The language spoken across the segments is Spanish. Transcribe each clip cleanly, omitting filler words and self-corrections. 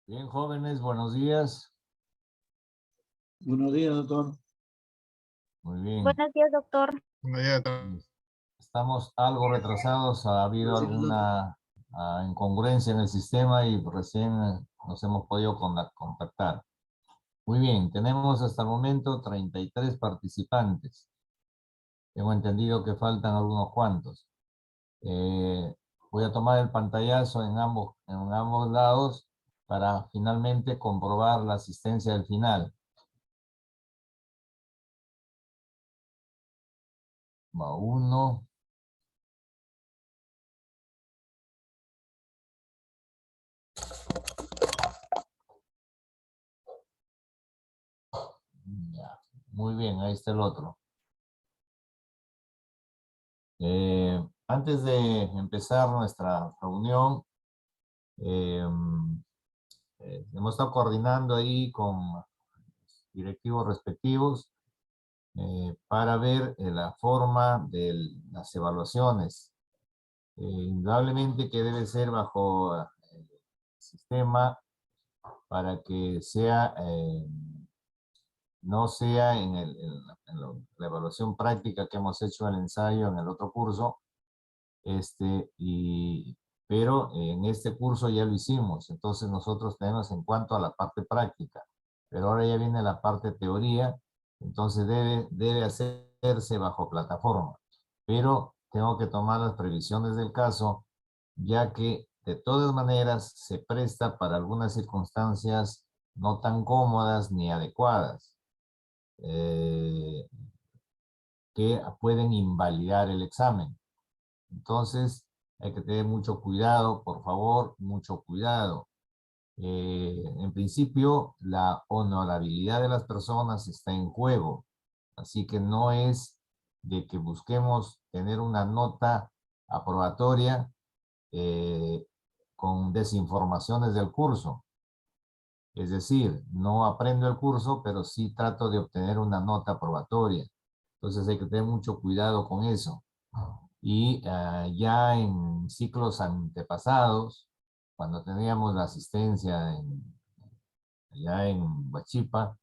Bien, jóvenes, buenos días. Buenos días, doctor. Muy bien. Buenos días, doctor. Estamos algo retrasados. Ha habido alguna incongruencia en el sistema y recién nos hemos podido contactar. Muy bien, tenemos hasta el momento 33 participantes. Tengo entendido que faltan algunos cuantos. Voy a tomar el pantallazo en ambos lados para finalmente comprobar la asistencia del final. Va uno. Ya. Muy bien, ahí está el otro. Antes de empezar nuestra reunión, hemos estado coordinando ahí con directivos respectivos para ver la forma de las evaluaciones. Indudablemente que debe ser bajo el sistema para que sea, no sea en la evaluación práctica que hemos hecho en el ensayo en el otro curso, pero en este curso ya lo hicimos, entonces nosotros tenemos en cuanto a la parte práctica, pero ahora ya viene la parte teoría, entonces debe hacerse bajo plataforma, pero tengo que tomar las previsiones del caso, ya que de todas maneras se presta para algunas circunstancias no tan cómodas ni adecuadas, que pueden invalidar el examen. Entonces, hay que tener mucho cuidado, por favor, mucho cuidado. En principio, la honorabilidad de las personas está en juego. Así que no es de que busquemos tener una nota aprobatoria con desinformaciones del curso. Es decir, no aprendo el curso, pero sí trato de obtener una nota aprobatoria. Entonces hay que tener mucho cuidado con eso. Y ya en ciclos antepasados, cuando teníamos la asistencia allá en Huachipa,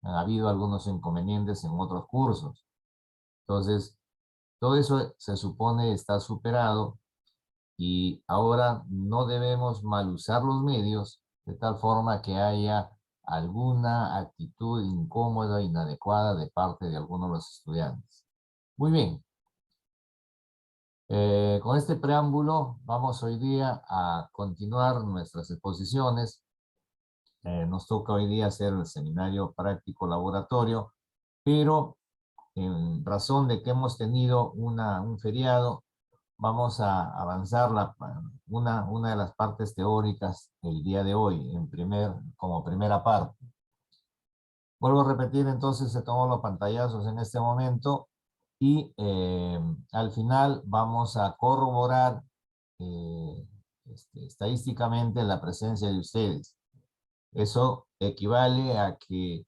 han habido algunos inconvenientes en otros cursos. Entonces, todo eso se supone está superado y ahora no debemos mal usar los medios de tal forma que haya alguna actitud incómoda, inadecuada de parte de algunos de los estudiantes. Muy bien. Con este preámbulo vamos hoy día a continuar nuestras exposiciones. Nos toca hoy día hacer el seminario práctico laboratorio, pero en razón de que hemos tenido un feriado, vamos a avanzar una de las partes teóricas el día de hoy, como primera parte. Vuelvo a repetir, entonces se toman los pantallazos en este momento y al final vamos a corroborar estadísticamente la presencia de ustedes. Eso equivale a que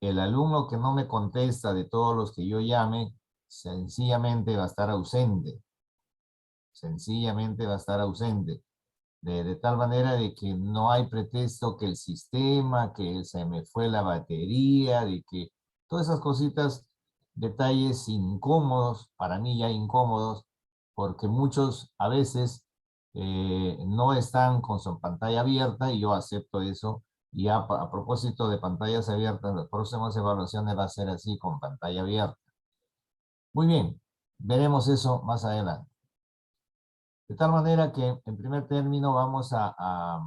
el alumno que no me contesta de todos los que yo llame, sencillamente va a estar ausente. Sencillamente va a estar ausente. De tal manera de que no hay pretexto que el sistema, que se me fue la batería, de que todas esas cositas, detalles incómodos, para mí ya incómodos, porque muchos a veces no están con su pantalla abierta y yo acepto eso. Y a propósito de pantallas abiertas, las próximas evaluaciones va a ser así con pantalla abierta. Muy bien, veremos eso más adelante. De tal manera que en primer término vamos a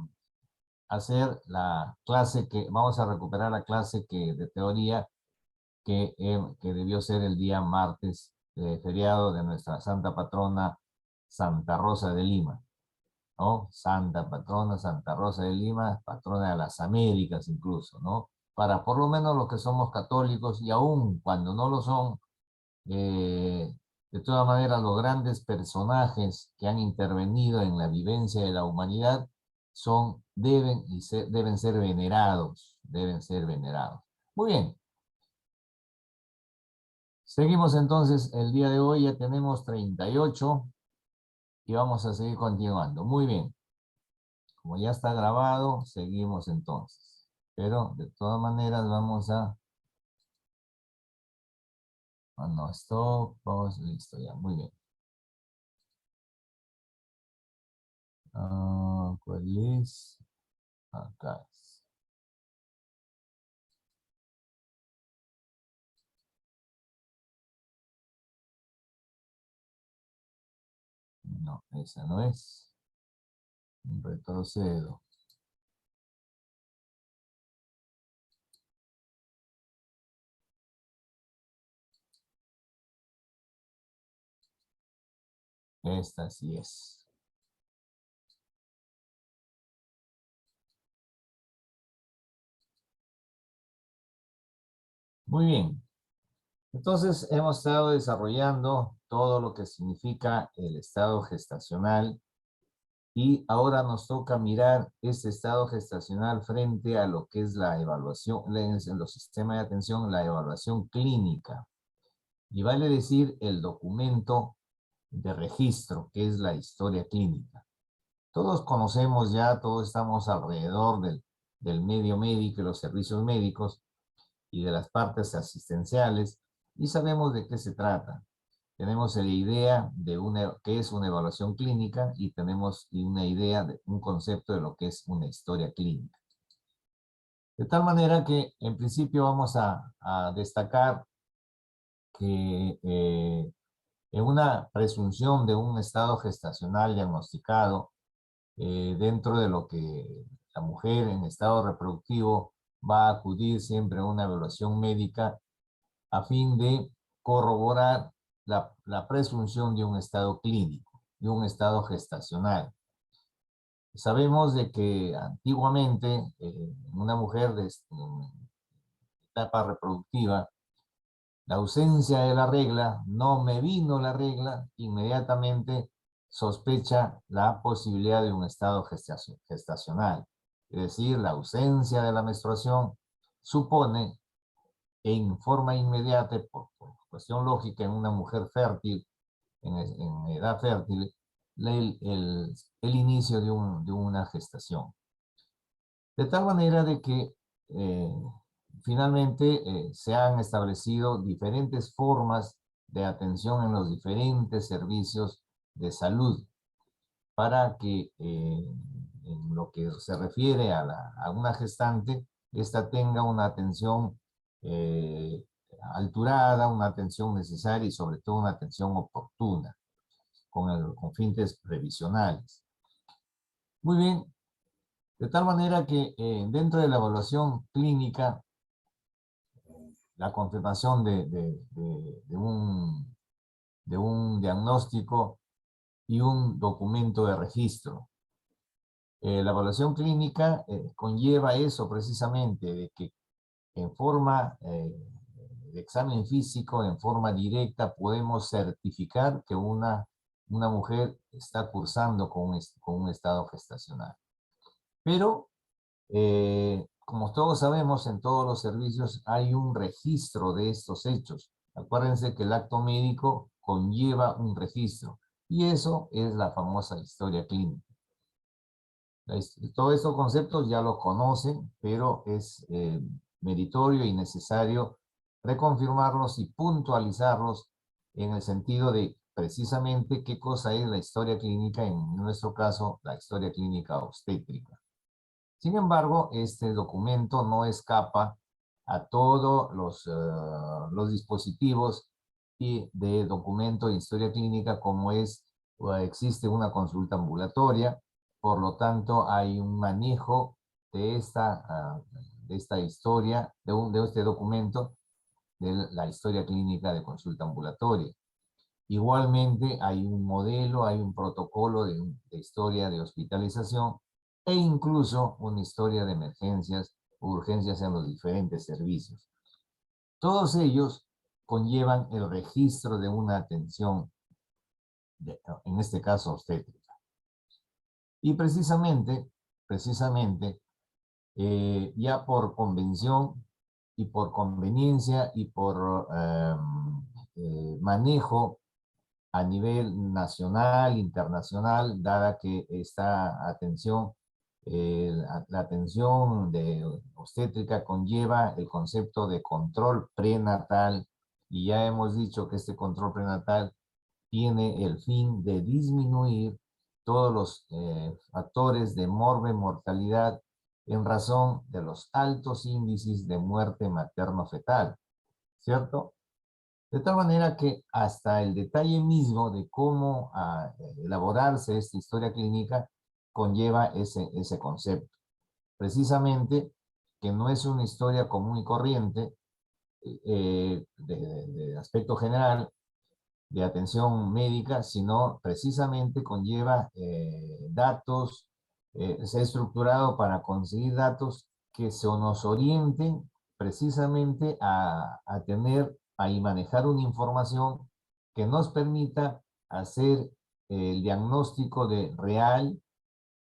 hacer la clase vamos a recuperar la clase de teoría que debió ser el día martes, feriado de nuestra santa patrona Santa Rosa de Lima, ¿no? Santa patrona Santa Rosa de Lima, patrona de las Américas incluso, ¿no? Para por lo menos los que somos católicos y aún cuando no lo son, de todas maneras los grandes personajes que han intervenido en la vivencia de la humanidad deben ser venerados, deben ser venerados. Muy bien. Seguimos entonces el día de hoy, ya tenemos 38 y vamos a seguir continuando. Muy bien. como ya está grabado, seguimos entonces. Pero de todas maneras vamos a... Ah, no, stop, pause, listo, ya, muy bien. ¿Cuál es? Acá es. No, esa no es. Retrocedo. Esta sí es. Muy bien. Entonces hemos estado desarrollando todo lo que significa el estado gestacional y ahora nos toca mirar este estado gestacional frente a lo que es la evaluación, en los sistemas de atención, la evaluación clínica. Y vale decir el documento de registro, que es la historia clínica. Todos conocemos ya, todos estamos alrededor del medio médico y los servicios médicos y de las partes asistenciales y sabemos de qué se trata. Tenemos la idea de qué es una evaluación clínica y tenemos una idea, de un concepto de lo que es una historia clínica. De tal manera que en principio vamos a destacar que en una presunción de un estado gestacional diagnosticado, dentro de lo que la mujer en estado reproductivo va a acudir siempre a una evaluación médica a fin de corroborar la presunción de un estado clínico, de un estado gestacional. Sabemos de que antiguamente una mujer de etapa reproductiva, la ausencia de la regla, no me vino la regla, inmediatamente sospecha la posibilidad de un estado gestacional. Es decir, la ausencia de la menstruación supone en forma inmediata, por cuestión lógica, en una mujer fértil, en edad fértil, el inicio de una gestación. De tal manera de que finalmente se han establecido diferentes formas de atención en los diferentes servicios de salud para que en lo que se refiere a una gestante, esta tenga una atención eh, alturada, una atención necesaria y sobre todo una atención oportuna, con fines previsionales. Muy bien, de tal manera que dentro de la evaluación clínica, la confirmación de un diagnóstico y un documento de registro. La evaluación clínica conlleva eso precisamente, de que en forma de examen físico, en forma directa, podemos certificar que una mujer está cursando con un estado gestacional. Pero, como todos sabemos, en todos los servicios hay un registro de estos hechos. Acuérdense que el acto médico conlleva un registro, y eso es la famosa historia clínica. Todos estos conceptos ya los conocen, pero es meritorio y necesario reconfirmarlos y puntualizarlos en el sentido de precisamente qué cosa es la historia clínica, en nuestro caso, la historia clínica obstétrica. Sin embargo, este documento no escapa a todos los dispositivos y de documento de historia clínica, como existe una consulta ambulatoria. Por lo tanto, hay un manejo de esta historia, de este documento, de la historia clínica de consulta ambulatoria. Igualmente, hay un modelo, hay un protocolo de historia de hospitalización e incluso una historia de emergencias o urgencias en los diferentes servicios. Todos ellos conllevan el registro de una atención, en este caso obstétrica. Y precisamente, ya por convención y por conveniencia y por manejo a nivel nacional, internacional, dada que esta atención La atención obstétrica conlleva el concepto de control prenatal, y ya hemos dicho que este control prenatal tiene el fin de disminuir todos los factores de mortalidad en razón de los altos índices de muerte materno-fetal, ¿cierto? De tal manera que hasta el detalle mismo de cómo elaborarse esta historia clínica conlleva ese concepto. Precisamente que no es una historia común y corriente de aspecto general, de atención médica, sino precisamente conlleva datos, se ha estructurado para conseguir datos que se nos orienten precisamente a tener y manejar una información que nos permita hacer el diagnóstico real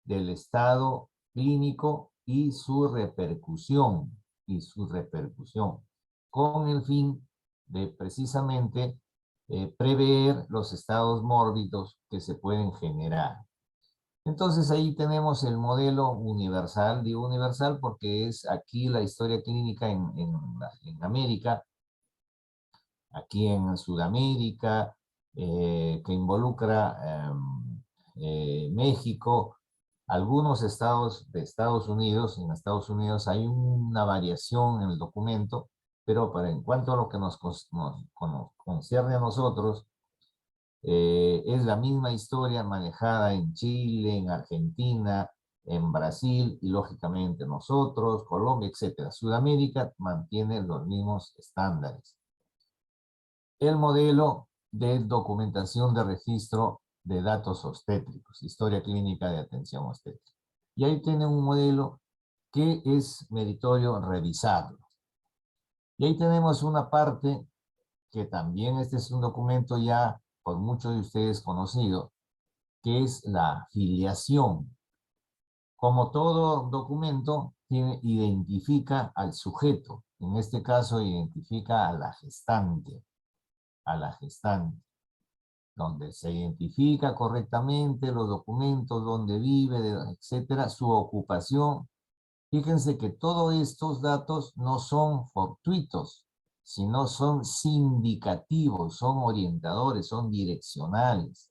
del estado clínico y su repercusión, con el fin de precisamente prever los estados mórbidos que se pueden generar. Entonces ahí tenemos el modelo universal, digo universal porque es aquí la historia clínica en América, aquí en Sudamérica, que involucra México, algunos estados de Estados Unidos. En Estados Unidos hay una variación en el documento, pero en cuanto a lo que nos concierne a nosotros, es la misma historia manejada en Chile, en Argentina, en Brasil y lógicamente nosotros, Colombia, etc. Sudamérica mantiene los mismos estándares. El modelo de documentación de registro de datos obstétricos, historia clínica de atención obstétrica. Y ahí tiene un modelo que es meritorio revisarlo. Y ahí tenemos una parte que también este es un documento ya por muchos de ustedes conocido, que es la filiación. Como todo documento, identifica al sujeto. En este caso, identifica a la gestante. Donde se identifica correctamente los documentos, donde vive, etcétera, su ocupación. Fíjense que todos estos datos no son fortuitos, sino son sindicativos, son orientadores, son direccionales.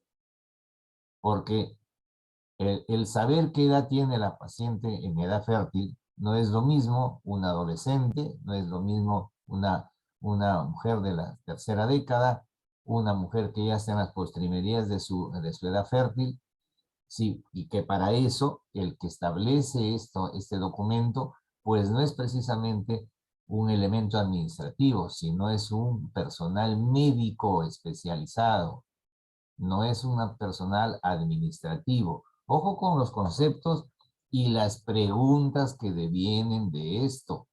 Porque el saber qué edad tiene la paciente en edad fértil no es lo mismo un adolescente, no es lo mismo una mujer de la tercera década, una mujer que ya está en las postrimerías de su edad fértil. Sí, y que para eso el que establece este documento, pues no es precisamente un elemento administrativo, sino es un personal médico especializado, no es un personal administrativo. Ojo con los conceptos y las preguntas que devienen de esto,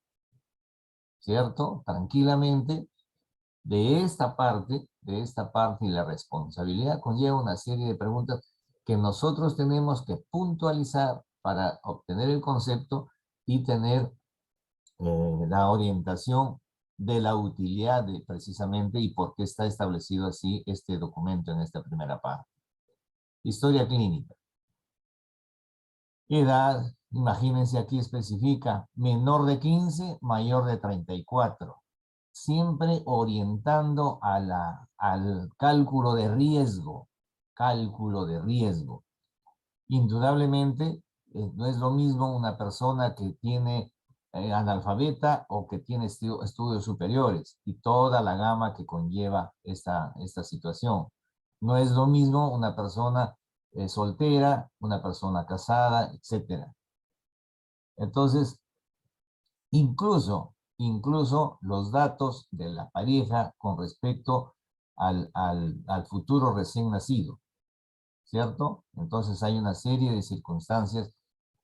¿cierto? Tranquilamente, de esta parte y la responsabilidad conlleva una serie de preguntas que nosotros tenemos que puntualizar para obtener el concepto y tener la orientación de la utilidad precisamente y por qué está establecido así este documento en esta primera parte. Historia clínica. Edad, imagínense aquí especifica menor de 15, mayor de 34. Siempre orientando al cálculo de riesgo. Cálculo de riesgo. Indudablemente, no es lo mismo una persona que tiene analfabeta o que tiene estudios superiores y toda la gama que conlleva esta situación. No es lo mismo una persona soltera, una persona casada, etc. Entonces, incluso los datos de la pareja con respecto al futuro recién nacido, ¿cierto? Entonces hay una serie de circunstancias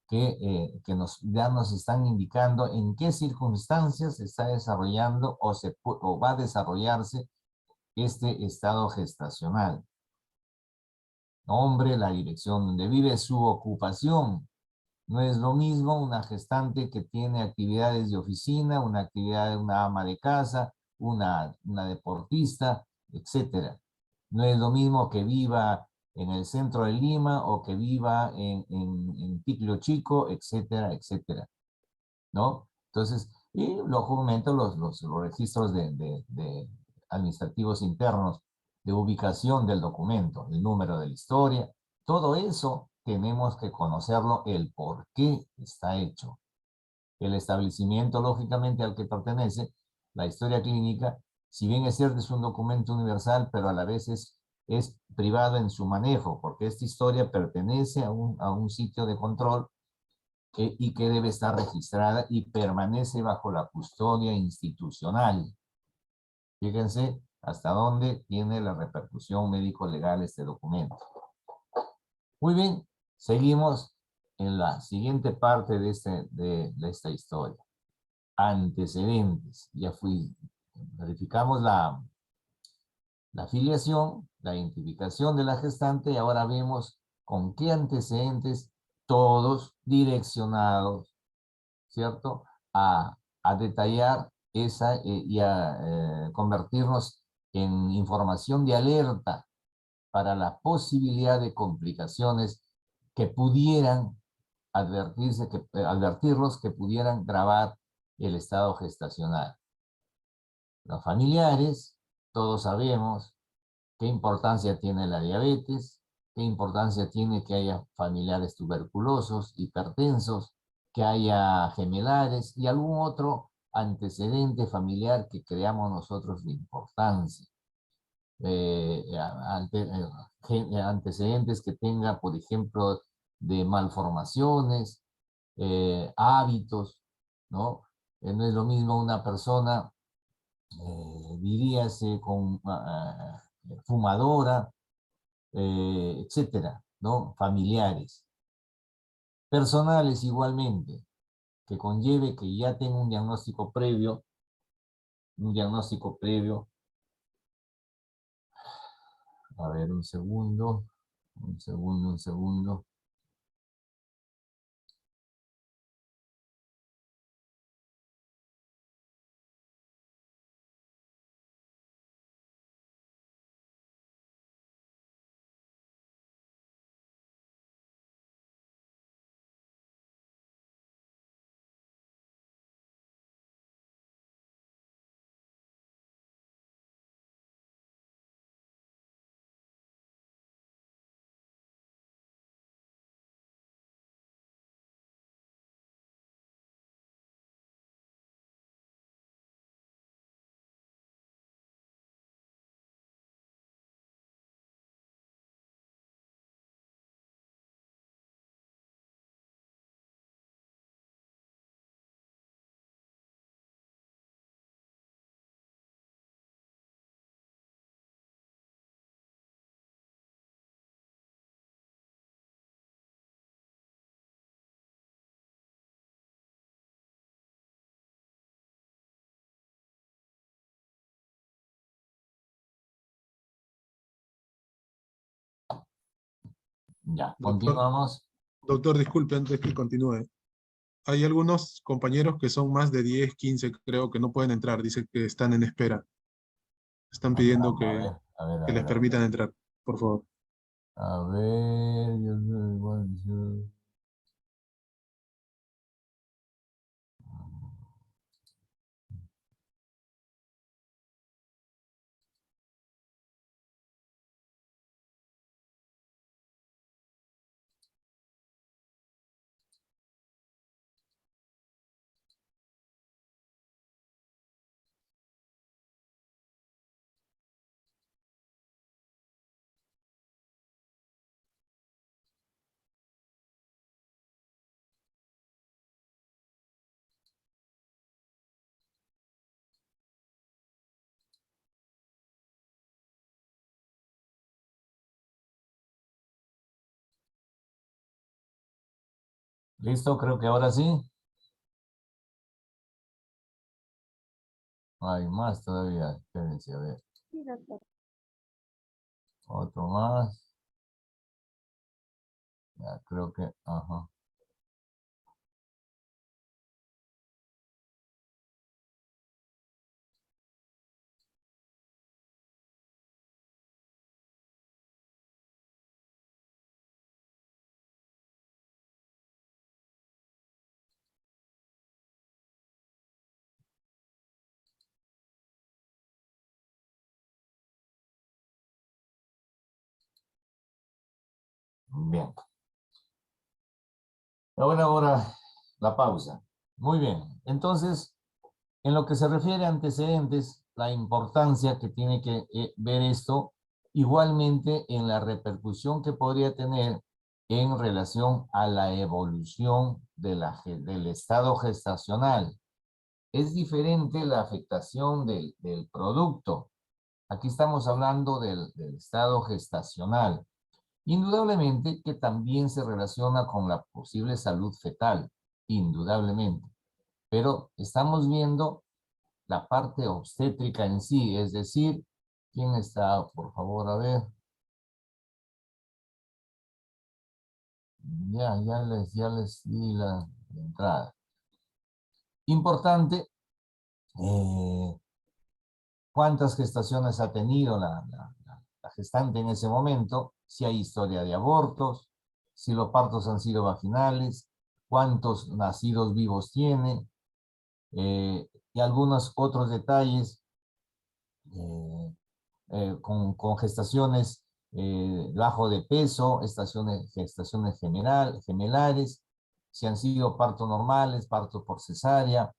que ya nos están indicando en qué circunstancias se está desarrollando o va a desarrollarse este estado gestacional. Nombre, la dirección donde vive, su ocupación. No es lo mismo una gestante que tiene actividades de oficina, una actividad de una ama de casa, una deportista, etc. No es lo mismo que viva en el centro de Lima o que viva en Ticlo Chico, etcétera, etcétera, ¿no? Entonces, y lógicamente los registros de administrativos internos de ubicación del documento, el número de la historia, todo eso tenemos que conocerlo, el por qué está hecho. El establecimiento, lógicamente, al que pertenece, la historia clínica, si bien es cierto, es un documento universal, pero a la vez es privado en su manejo, porque esta historia pertenece a un sitio de control y que debe estar registrada y permanece bajo la custodia institucional. Fíjense hasta dónde tiene la repercusión médico-legal este documento. Muy bien, seguimos en la siguiente parte de esta historia. Antecedentes. Verificamos la filiación, la identificación de la gestante y ahora vemos con qué antecedentes, todos direccionados, ¿cierto? A detallar y a convertirnos en información de alerta para la posibilidad de complicaciones que pudieran advertirlos que pudieran gravar el estado gestacional. Los familiares, todos sabemos qué importancia tiene la diabetes, qué importancia tiene que haya familiares tuberculosos, hipertensos, que haya gemelares y algún otro antecedente familiar que creamos nosotros de importancia. Antecedentes que tenga, por ejemplo, de malformaciones, hábitos, ¿no? No es lo mismo una persona, diríase, fumadora, etcétera, ¿no? Familiares. Personales igualmente, que conlleve que ya tenga un diagnóstico previo, a ver, un segundo. Ya, Doctor, continuamos. doctor, disculpe antes que continúe. Hay algunos compañeros que son más de 10, 15, creo que no pueden entrar. Dice que están en espera. Están pidiendo Vamos a ver, que les permitan entrar, por favor. A ver, Dios mío, ¿Listo? Creo que ahora sí. Hay más todavía. Espérense, a ver. Otro más. Ya, creo que, ajá. Bien. Ahora la pausa. Muy bien. Entonces, en lo que se refiere a antecedentes, la importancia que tiene que ver esto, igualmente en la repercusión que podría tener en relación a la evolución del estado gestacional. Es diferente la afectación del producto. Aquí estamos hablando del estado gestacional. Indudablemente que también se relaciona con la posible salud fetal, indudablemente. Pero estamos viendo la parte obstétrica en sí, es decir, ¿quién está? Por favor, a ver. Ya les di la entrada. Importante, ¿cuántas gestaciones ha tenido la gestante en ese momento? Si hay historia de abortos, si los partos han sido vaginales, cuántos nacidos vivos tiene, y algunos otros detalles eh, con gestaciones bajo de peso, gestaciones gemelares, si han sido partos normales, partos por cesárea,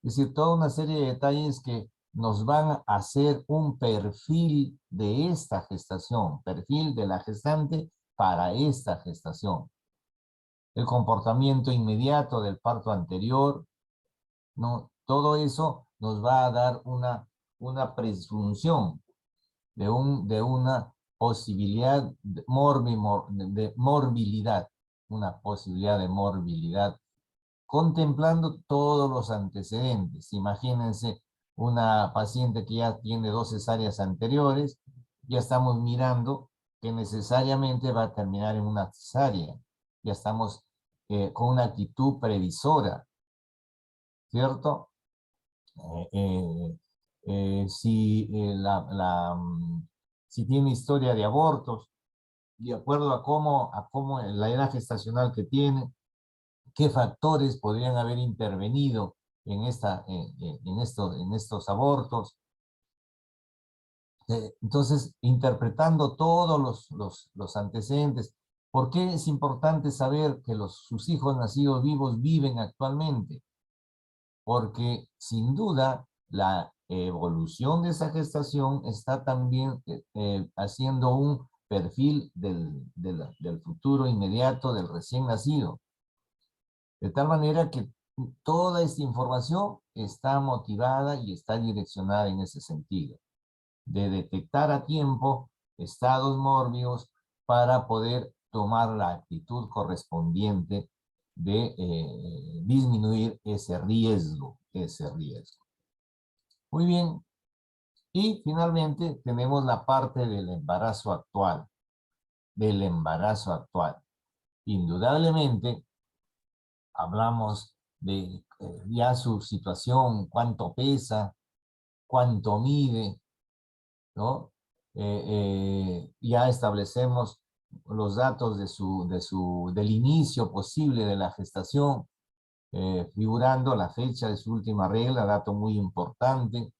es decir, toda una serie de detalles que nos van a hacer un perfil de esta gestación, perfil de la gestante para esta gestación. El comportamiento inmediato del parto anterior, ¿no? Todo eso nos va a dar una presunción de una posibilidad de morbilidad, una posibilidad de morbilidad, contemplando todos los antecedentes. Imagínense una paciente que ya tiene 2 cesáreas anteriores, ya estamos mirando que necesariamente va a terminar en una cesárea. Ya estamos con una actitud previsora, ¿cierto? Si tiene historia de abortos, de acuerdo a cómo la edad gestacional que tiene, qué factores podrían haber intervenido en estos abortos. Entonces, interpretando todos los antecedentes, ¿por qué es importante saber que sus hijos nacidos vivos viven actualmente? Porque sin duda la evolución de esa gestación está también haciendo un perfil del futuro inmediato del recién nacido. De tal manera que toda esta información está motivada y está direccionada en ese sentido, de detectar a tiempo estados mórbidos para poder tomar la actitud correspondiente de disminuir ese riesgo. Muy bien. Y finalmente tenemos la parte del embarazo actual. Indudablemente, hablamos de ya su situación, cuánto pesa, cuánto mide, ¿no? Ya establecemos los datos del inicio posible de la gestación, figurando la fecha de su última regla, dato muy importante,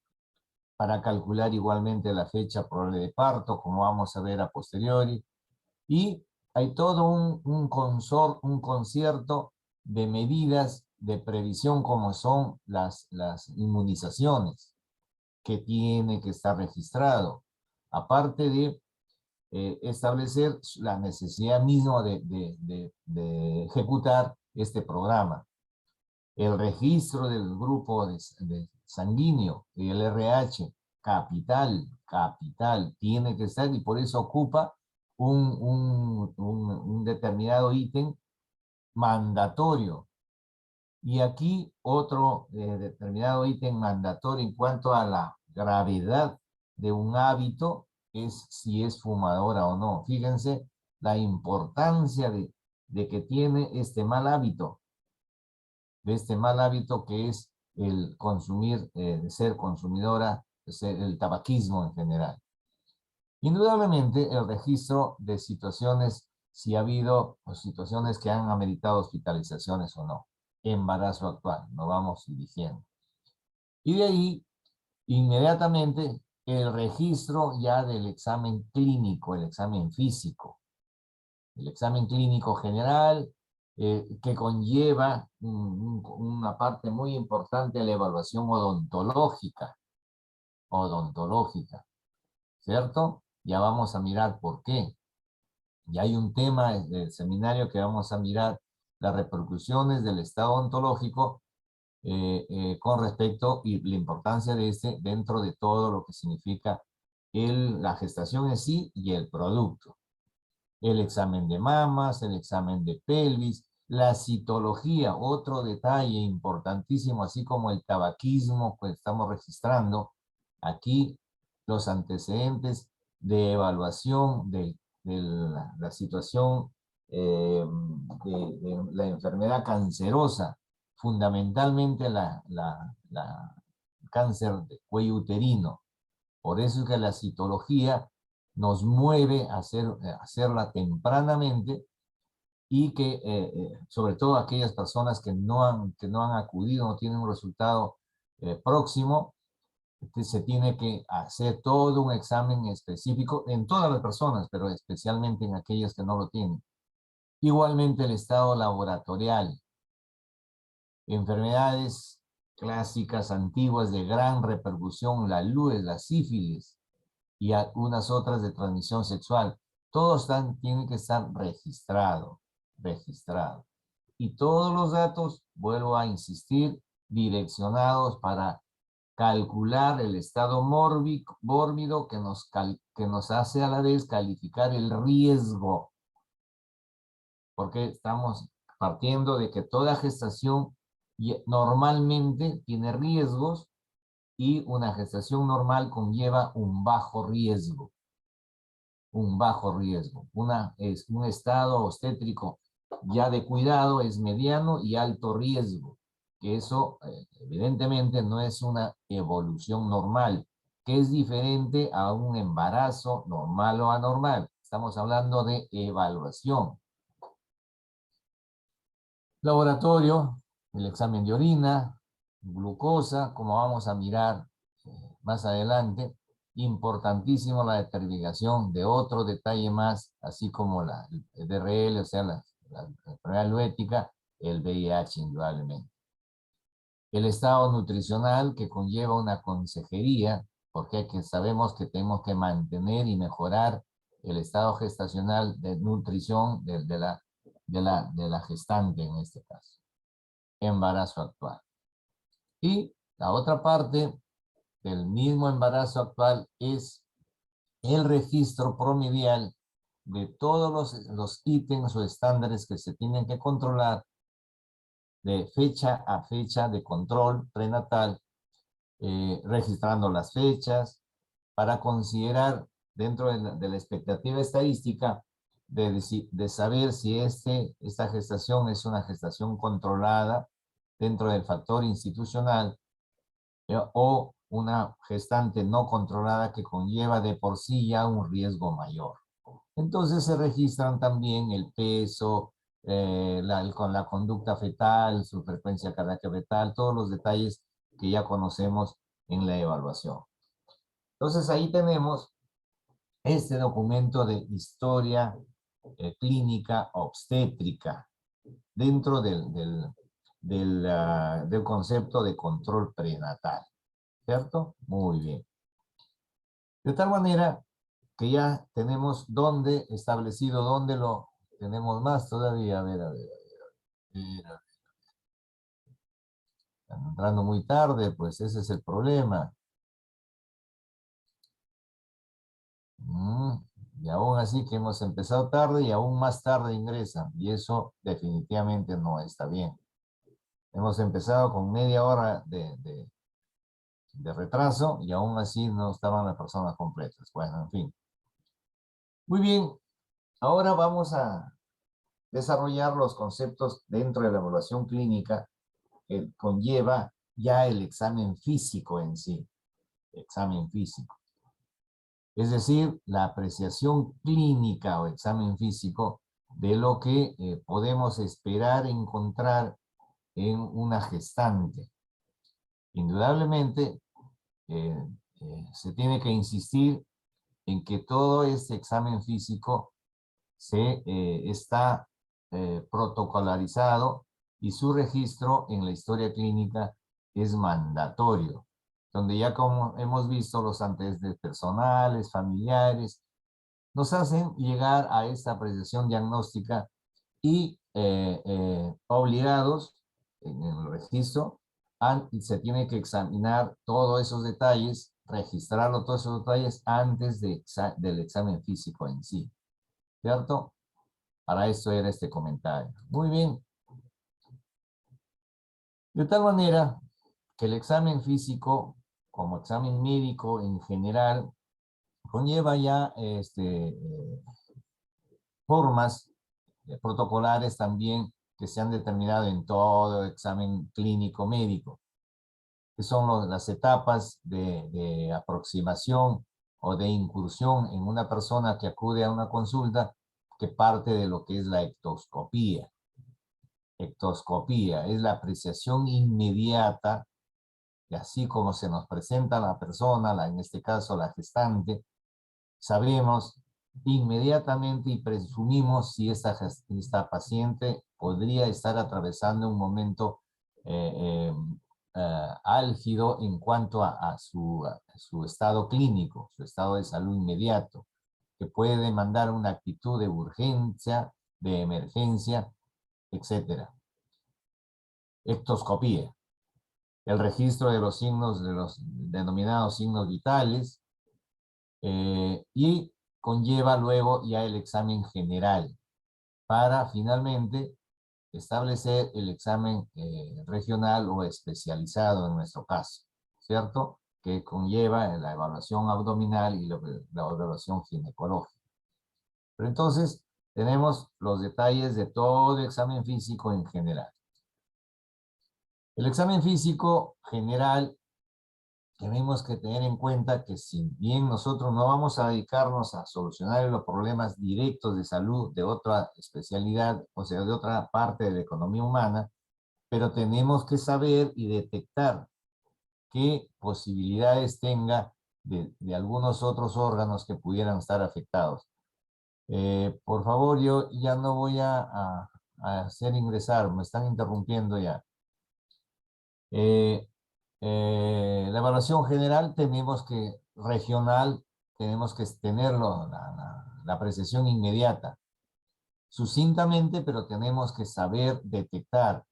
para calcular igualmente la fecha probable de parto, como vamos a ver a posteriori. Y hay todo un concierto de medidas de previsión, como son las inmunizaciones, que tiene que estar registrado, aparte de establecer la necesidad misma de ejecutar este programa. El registro del grupo de sanguíneo, el RH, capital, tiene que estar, y por eso ocupa un determinado ítem mandatorio. Y aquí otro determinado ítem mandatorio en cuanto a la gravedad de un hábito es si es fumadora o no. Fíjense la importancia de que tiene este mal hábito, que es el consumir, ser consumidora, el tabaquismo en general. Indudablemente el registro de situaciones, si ha habido situaciones que han ameritado hospitalizaciones o no. Embarazo actual, nos vamos dirigiendo. Y de ahí, inmediatamente, el registro ya del examen clínico, el examen físico. el examen clínico general, que conlleva una parte muy importante de la evaluación odontológica, ¿cierto? Ya vamos a mirar por qué. Y hay un tema del seminario que vamos a mirar, las repercusiones del estado ontológico con respecto y la importancia de este dentro de todo lo que significa la gestación en sí y el producto. El examen de mamas, el examen de pelvis, la citología, otro detalle importantísimo, así como el tabaquismo que estamos registrando. Aquí los antecedentes de evaluación de la situación de la enfermedad cancerosa, fundamentalmente la cáncer de cuello uterino. Por eso es que la citología nos mueve a hacerla tempranamente y que, sobre todo aquellas personas que no han acudido, no tienen un resultado próximo, se tiene que hacer todo un examen específico en todas las personas, pero especialmente en aquellas que no lo tienen. Igualmente el estado laboratorial, enfermedades clásicas antiguas de gran repercusión, la LUES, la sífilis, y algunas otras de transmisión sexual. Todos tienen que estar registrados. Y todos los datos, vuelvo a insistir, direccionados para calcular el estado mórbido que nos hace a la vez calificar el riesgo. Porque estamos partiendo de que toda gestación normalmente tiene riesgos y una gestación normal conlleva un bajo riesgo. Un estado obstétrico ya de cuidado es mediano y alto riesgo, que eso evidentemente no es una evolución normal, que es diferente a un embarazo normal o anormal. Estamos hablando de evaluación. Laboratorio, el examen de orina, glucosa, como vamos a mirar más adelante. Importantísimo la determinación de otro detalle más, así como el DRL, o sea, la enfermedad luética, el VIH indudablemente. El estado nutricional que conlleva una consejería, porque sabemos que tenemos que mantener y mejorar el estado gestacional de nutrición de la gestante en este caso. Embarazo actual. Y la otra parte del mismo embarazo actual es el registro promedial de todos los ítems o estándares que se tienen que controlar de fecha a fecha de control prenatal, registrando las fechas para considerar dentro de la expectativa estadística de saber si esta gestación es una gestación controlada dentro del factor institucional o una gestante no controlada que conlleva de por sí ya un riesgo mayor. Entonces se registran también el peso, con la conducta fetal, su frecuencia cardíaca fetal, todos los detalles que ya conocemos en la evaluación. Entonces ahí tenemos este documento de historia clínica obstétrica dentro del concepto de control prenatal. ¿Cierto? Muy bien. De tal manera que ya tenemos establecido dónde lo tenemos más todavía. A ver. Están entrando muy tarde, pues ese es el problema. Y aún así que hemos empezado tarde y aún más tarde ingresan. Y eso definitivamente no está bien. Hemos empezado con media hora de retraso y aún así no estaban las personas completas. Bueno, en fin. Muy bien. Ahora vamos a desarrollar los conceptos dentro de la evaluación clínica que conlleva ya el examen físico en sí. Examen físico. Es decir, la apreciación clínica o examen físico de lo que podemos esperar encontrar en una gestante. Indudablemente, se tiene que insistir en que todo este examen físico está protocolarizado y su registro en la historia clínica es mandatorio, donde ya como hemos visto los antecedentes personales, familiares, nos hacen llegar a esta apreciación diagnóstica y obligados en el registro, se tiene que examinar todos esos detalles, registrarlo todos esos detalles antes del examen físico en sí, ¿cierto? Para esto era este comentario. Muy bien. De tal manera que el examen físico, como examen médico en general, conlleva ya formas protocolares también que se han determinado en todo examen clínico médico, que son las etapas de aproximación o de incursión en una persona que acude a una consulta, que parte de lo que es la ectoscopía. Ectoscopía es la apreciación inmediata, y así como se nos presenta la persona, en este caso la gestante, sabremos inmediatamente y presumimos si esta paciente podría estar atravesando un momento álgido en cuanto a su estado clínico, su estado de salud inmediato, que puede demandar una actitud de urgencia, de emergencia, etc. Ectoscopía, el registro de los signos, de los denominados signos vitales, y conlleva luego ya el examen general para finalmente establecer el examen regional o especializado en nuestro caso, ¿cierto? Que conlleva la evaluación abdominal y la evaluación ginecológica. Pero entonces tenemos los detalles de todo el examen físico en general. El examen físico general, tenemos que tener en cuenta que si bien nosotros no vamos a dedicarnos a solucionar los problemas directos de salud de otra especialidad, o sea, de otra parte de la economía humana, pero tenemos que saber y detectar qué posibilidades tenga de algunos otros órganos que pudieran estar afectados. Por favor, yo ya no voy a hacer ingresar, me están interrumpiendo ya. La evaluación general regional, tenemos que tenerlo, la apreciación inmediata, sucintamente, pero tenemos que saber detectar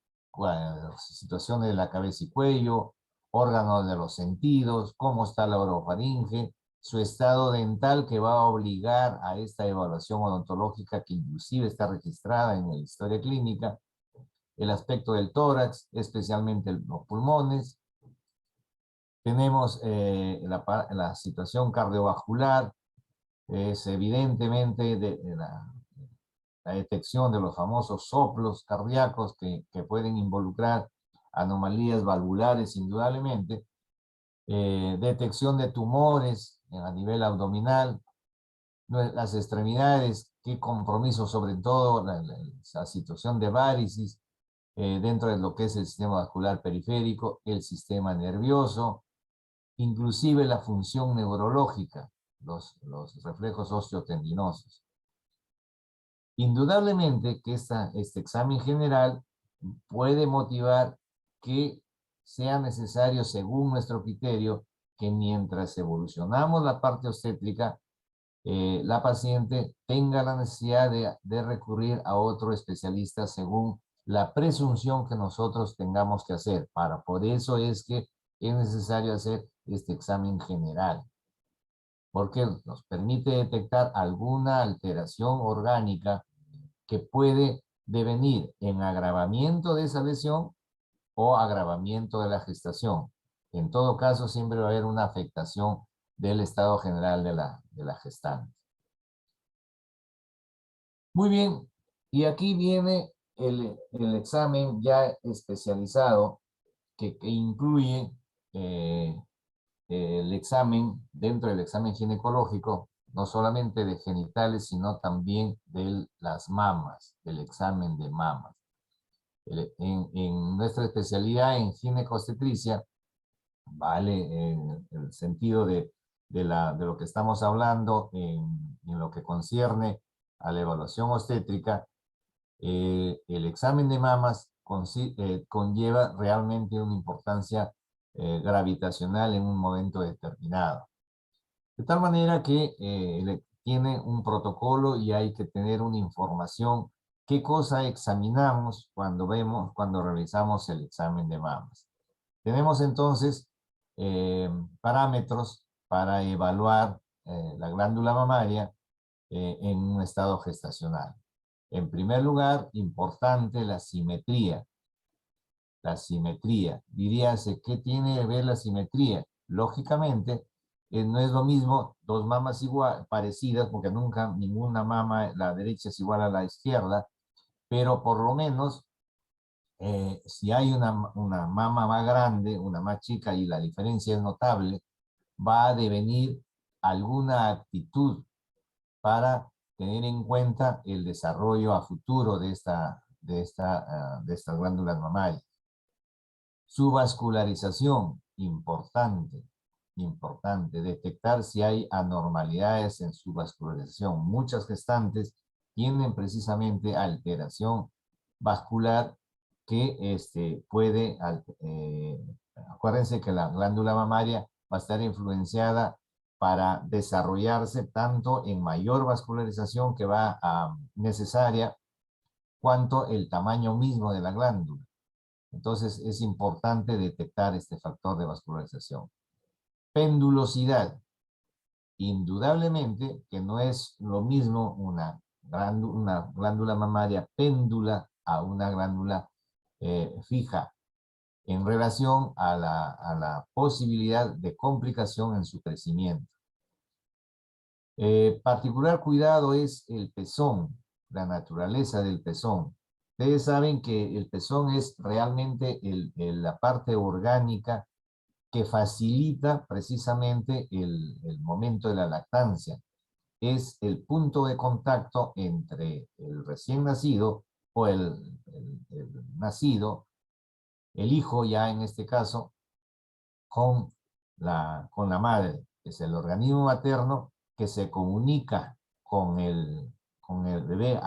situaciones de la cabeza y cuello, órganos de los sentidos, cómo está la orofaringe, su estado dental, que va a obligar a esta evaluación odontológica que inclusive está registrada en la historia clínica, el aspecto del tórax, especialmente los pulmones. Tenemos la situación cardiovascular, es evidentemente la detección de los famosos soplos cardíacos que pueden involucrar anomalías valvulares indudablemente, detección de tumores a nivel abdominal, las extremidades, qué compromiso, sobre todo la situación de varices dentro de lo que es el sistema vascular periférico, el sistema nervioso, inclusive la función neurológica, los reflejos osteotendinosos. Indudablemente que este examen general puede motivar que sea necesario, según nuestro criterio, que mientras evolucionamos la parte obstétrica, la paciente tenga la necesidad de recurrir a otro especialista según la presunción que nosotros tengamos que hacer. Por eso es que es necesario hacer este examen general, porque nos permite detectar alguna alteración orgánica que puede devenir en agravamiento de esa lesión o agravamiento de la gestación. En todo caso, siempre va a haber una afectación del estado general de la gestante. Muy bien, y aquí viene el examen ya especializado que incluye el examen, dentro del examen ginecológico, no solamente de genitales, sino también de las mamas, del examen de mamas. En nuestra especialidad en ginecobstetricia, vale, en el sentido de lo que estamos hablando en lo que concierne a la evaluación obstétrica, el examen de mamas conlleva realmente una importancia gravitacional en un momento determinado. De tal manera que tiene un protocolo y hay que tener una información. ¿Qué cosa examinamos cuando realizamos el examen de mamas? Tenemos entonces parámetros para evaluar la glándula mamaria en un estado gestacional. En primer lugar, importante la simetría. La simetría. Diríase, ¿qué tiene que ver la simetría? Lógicamente, no es lo mismo dos mamas parecidas, porque nunca ninguna mama, la derecha es igual a la izquierda, pero por lo menos si hay una mama más grande, una más chica y la diferencia es notable, va a devenir alguna actitud para tener en cuenta el desarrollo a futuro de estas glándulas mamarias. Su vascularización, importante, detectar si hay anormalidades en su vascularización. Muchas gestantes tienen precisamente alteración vascular que puede, acuérdense que la glándula mamaria va a estar influenciada para desarrollarse tanto en mayor vascularización que va a necesaria, cuanto el tamaño mismo de la glándula. Entonces es importante detectar este factor de vascularización. Pendulosidad. Indudablemente que no es lo mismo una glándula mamaria péndula a una glándula fija en relación a la posibilidad de complicación en su crecimiento. Particular cuidado es el pezón, la naturaleza del pezón. Ustedes saben que el pezón es realmente la parte orgánica que facilita precisamente el momento de la lactancia. Es el punto de contacto entre el recién nacido o el nacido, el hijo ya en este caso, con la madre, que es el organismo materno que se comunica con el bebé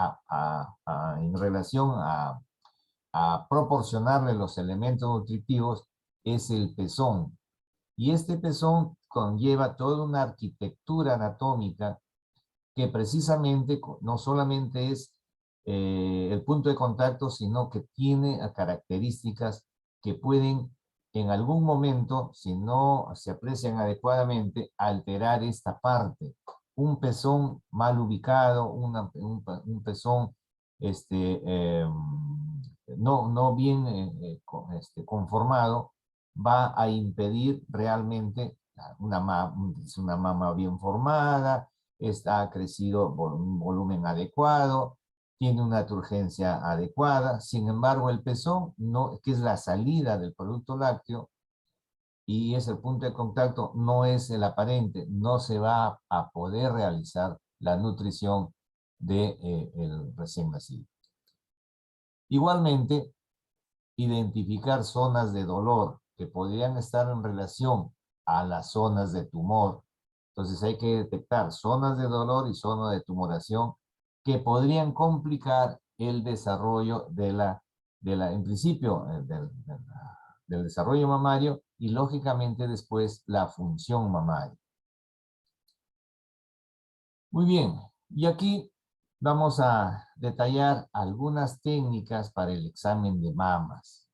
en relación a proporcionarle los elementos nutritivos, es el pezón. Y este pezón conlleva toda una arquitectura anatómica que precisamente no solamente es el punto de contacto, sino que tiene características que pueden en algún momento, si no se aprecian adecuadamente, alterar esta parte. Un pezón mal ubicado, un pezón no bien conformado, va a impedir realmente una mama bien formada, ha crecido un volumen adecuado, tiene una turgencia adecuada. Sin embargo, el pezón, que es la salida del producto lácteo y es el punto de contacto, no es el aparente, no se va a poder realizar la nutrición del recién nacido. Igualmente, identificar zonas de dolor que podrían estar en relación a las zonas de tumor. Entonces hay que detectar zonas de dolor y zonas de tumoración que podrían complicar el desarrollo en principio, del desarrollo mamario y lógicamente después la función mamaria. Muy bien, y aquí vamos a detallar algunas técnicas para el examen de mamas.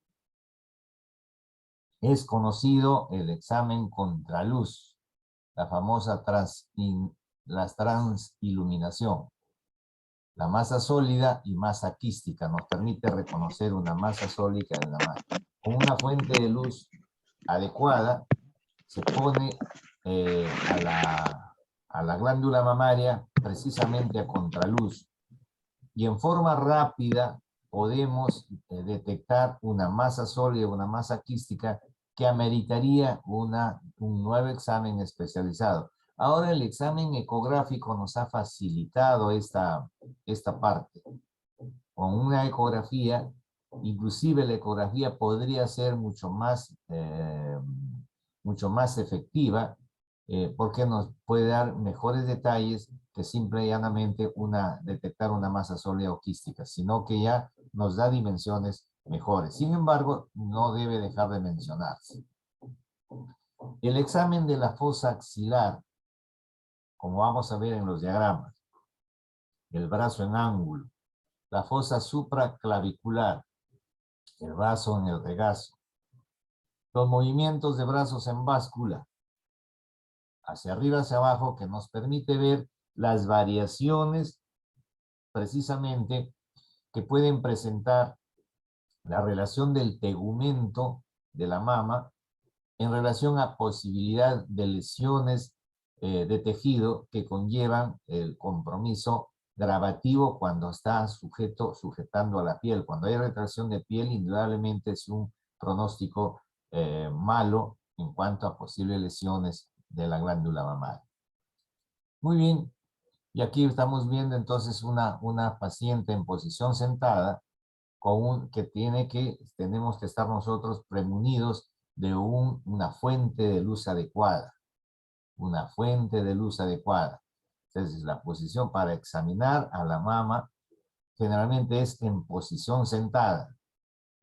Es conocido el examen contraluz, la famosa transiluminación. La masa sólida y masa quística nos permite reconocer una masa sólida en la masa. Con una fuente de luz adecuada se pone a la glándula mamaria precisamente a contraluz. Y en forma rápida podemos detectar una masa sólida, una masa quística que ameritaría un nuevo examen especializado. Ahora el examen ecográfico nos ha facilitado esta parte. Con una ecografía, inclusive la ecografía podría ser mucho más efectiva porque nos puede dar mejores detalles que simple y llanamente detectar una masa sólida o quística, sino que ya nos da dimensiones mejores. Sin embargo, no debe dejar de mencionarse. El examen de la fosa axilar, como vamos a ver en los diagramas, el brazo en ángulo, la fosa supraclavicular, el brazo en el regazo, los movimientos de brazos en báscula, hacia arriba, hacia abajo, que nos permite ver las variaciones precisamente que pueden presentar la relación del tegumento de la mama en relación a posibilidad de lesiones de tejido que conllevan el compromiso gravativo cuando está sujetando a la piel. Cuando hay retracción de piel, indudablemente es un pronóstico malo en cuanto a posibles lesiones de la glándula mamaria. Muy bien, y aquí estamos viendo entonces una paciente en posición sentada tenemos que estar nosotros premunidos de una fuente de luz adecuada. Una fuente de luz adecuada. Entonces, la posición para examinar a la mama generalmente es en posición sentada.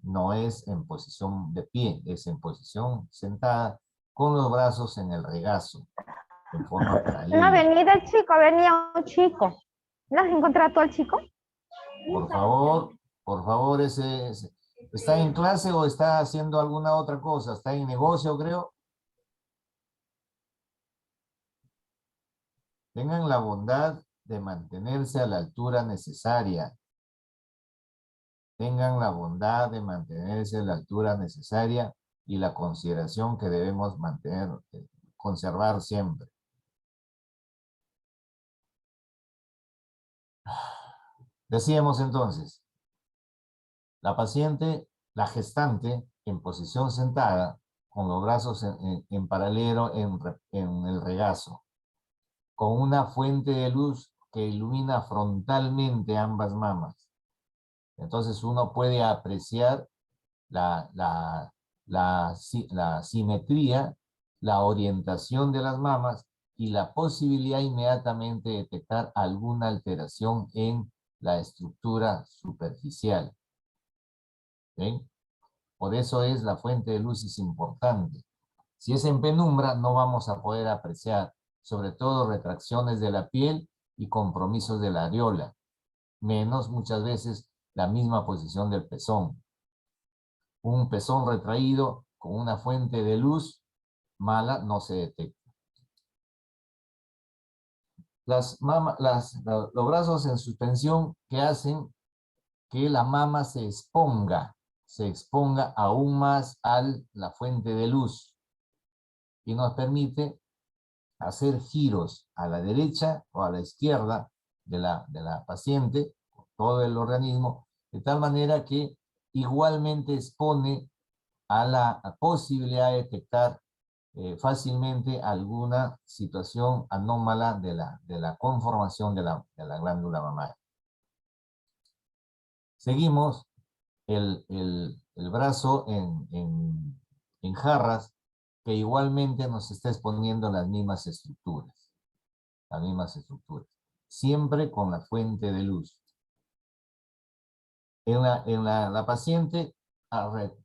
No es en posición de pie, es en posición sentada con los brazos en el regazo, en forma No paralela. venía el chico, venía un chico. ¿No has encontrado tú al chico? Por favor, ¿está en clase o está haciendo alguna otra cosa? ¿Está en negocio, creo? Tengan la bondad de mantenerse a la altura necesaria. Tengan la bondad de mantenerse a la altura necesaria y la consideración que debemos conservar siempre. Decíamos entonces, la paciente, la gestante, en posición sentada, con los brazos en paralelo en el regazo, con una fuente de luz que ilumina frontalmente ambas mamas. Entonces uno puede apreciar la simetría, la orientación de las mamas y la posibilidad inmediatamente de detectar alguna alteración en la estructura superficial. ¿Ven? Por eso la fuente de luz es importante. Si es en penumbra, no vamos a poder apreciar, sobre todo retracciones de la piel y compromisos de la areola, menos muchas veces la misma posición del pezón. Un pezón retraído con una fuente de luz mala no se detecta. Los brazos en suspensión que hacen que la mama se exponga aún más a la fuente de luz y nos permite hacer giros a la derecha o a la izquierda de la paciente, todo el organismo, de tal manera que igualmente expone a la posibilidad de detectar fácilmente alguna situación anómala de la conformación de la glándula mamaria. Seguimos el brazo en jarras, que igualmente nos está exponiendo las mismas estructuras. Siempre con la fuente de luz. La paciente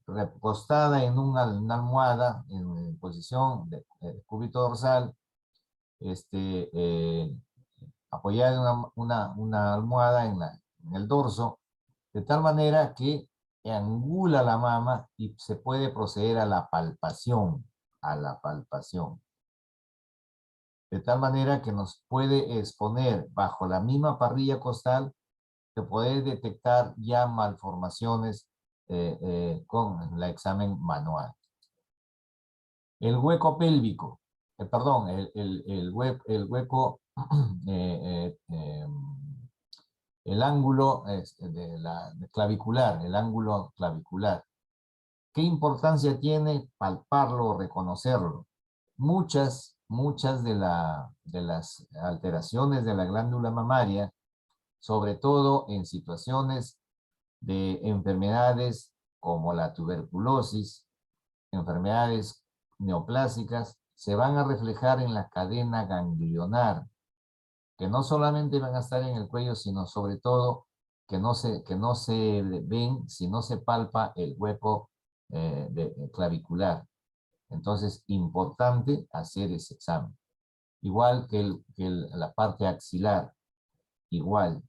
recostada en una almohada en posición de cúbito dorsal, apoyada en una almohada en el dorso, de tal manera que angula la mama y se puede proceder a la palpación, de tal manera que nos puede exponer bajo la misma parrilla costal de poder detectar ya malformaciones con el examen manual. El hueco pélvico, perdón, el hueco, el ángulo clavicular, el ángulo clavicular. ¿Qué importancia tiene palparlo o reconocerlo? Muchas de las alteraciones de la glándula mamaria, sobre todo en situaciones de enfermedades como la tuberculosis, enfermedades neoplásicas, se van a reflejar en la cadena ganglionar, que no solamente van a estar en el cuello, sino sobre todo que no se ven si no se palpa el hueco clavicular. Entonces, importante hacer ese examen. Igual que la parte axilar, igual.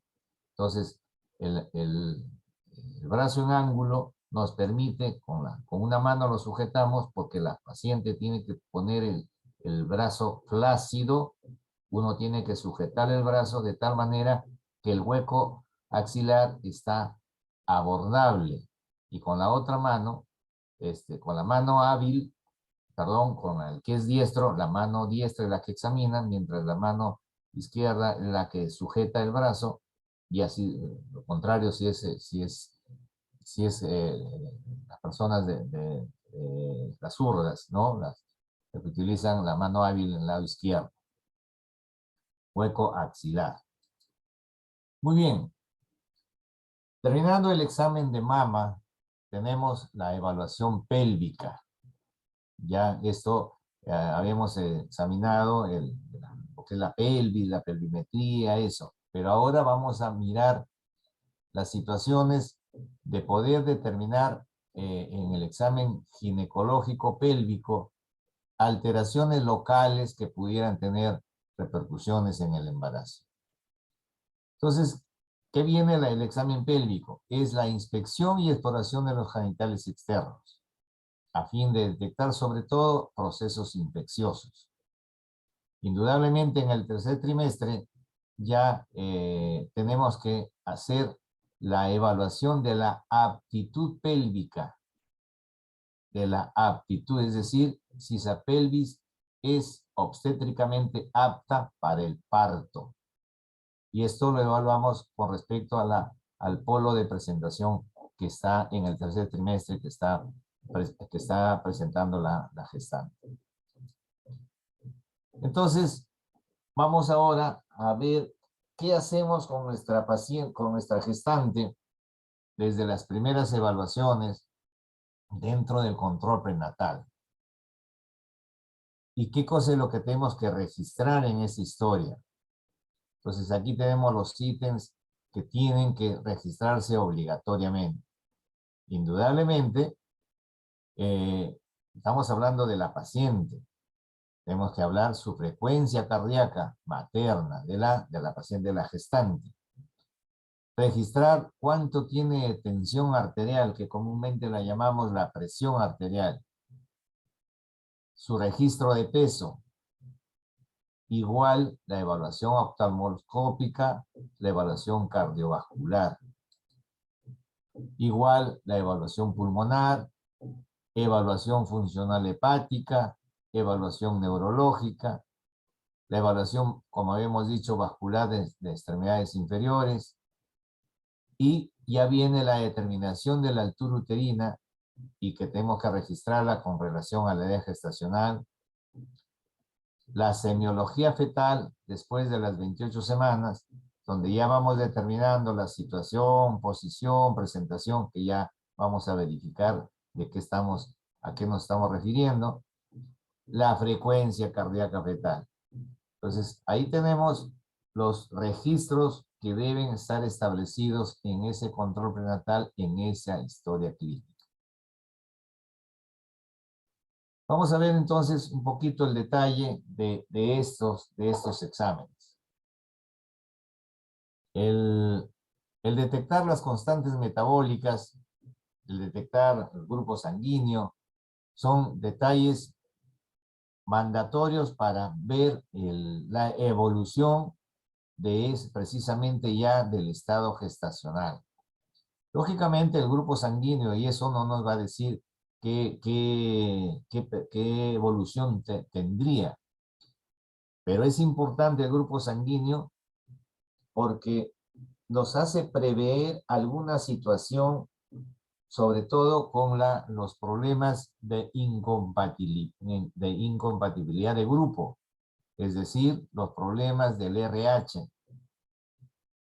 Entonces, el brazo en ángulo nos permite, con una mano lo sujetamos porque la paciente tiene que poner el brazo flácido, uno tiene que sujetar el brazo de tal manera que el hueco axilar está abordable. Y con la otra mano, con la mano hábil, perdón, con el que es diestro, la mano diestra es la que examina, mientras la mano izquierda es la que sujeta el brazo, y así, lo contrario, si es las personas las zurdas, ¿no? Las que utilizan la mano hábil en el lado izquierdo. Hueco axilar. Muy bien. Terminando el examen de mama, tenemos la evaluación pélvica. Ya esto habíamos examinado lo que es la pelvis, la pelvimetría, eso. Pero ahora vamos a mirar las situaciones de poder determinar en el examen ginecológico pélvico alteraciones locales que pudieran tener repercusiones en el embarazo. Entonces, ¿qué viene el examen pélvico? Es la inspección y exploración de los genitales externos, a fin de detectar sobre todo procesos infecciosos. Indudablemente en el tercer trimestre ya tenemos que hacer la evaluación de la aptitud pélvica, es decir, si esa pelvis es obstétricamente apta para el parto. Y esto lo evaluamos con respecto al polo de presentación que está en el tercer trimestre, que está presentando la gestante. Entonces, vamos ahora a ver qué hacemos con nuestra paciente, con nuestra gestante, desde las primeras evaluaciones dentro del control prenatal. ¿Y qué cosa es lo que tenemos que registrar en esa historia? Entonces, aquí tenemos los ítems que tienen que registrarse obligatoriamente. Indudablemente, estamos hablando de la paciente. Tenemos que hablar su frecuencia cardíaca materna de la paciente, de la gestante. Registrar cuánto tiene tensión arterial, que comúnmente la llamamos la presión arterial. Su registro de peso. Igual la evaluación oftalmoscópica, la evaluación cardiovascular. Igual la evaluación pulmonar, evaluación funcional hepática, evaluación neurológica, la evaluación, como habíamos dicho, vascular de extremidades inferiores, y ya viene la determinación de la altura uterina y que tenemos que registrarla con relación a la edad gestacional, la semiología fetal después de las 28 semanas, donde ya vamos determinando la situación, posición, presentación, que ya vamos a verificar a qué nos estamos refiriendo, la frecuencia cardíaca fetal. Entonces, ahí tenemos los registros que deben estar establecidos en ese control prenatal, en esa historia clínica. Vamos a ver entonces un poquito el detalle de estos exámenes. El detectar las constantes metabólicas, el detectar el grupo sanguíneo, son detalles mandatorios para ver la evolución precisamente ya del estado gestacional. Lógicamente el grupo sanguíneo, y eso no nos va a decir qué evolución tendría, pero es importante el grupo sanguíneo porque nos hace prever alguna situación, sobre todo con los problemas de incompatibilidad de grupo, es decir, los problemas del RH.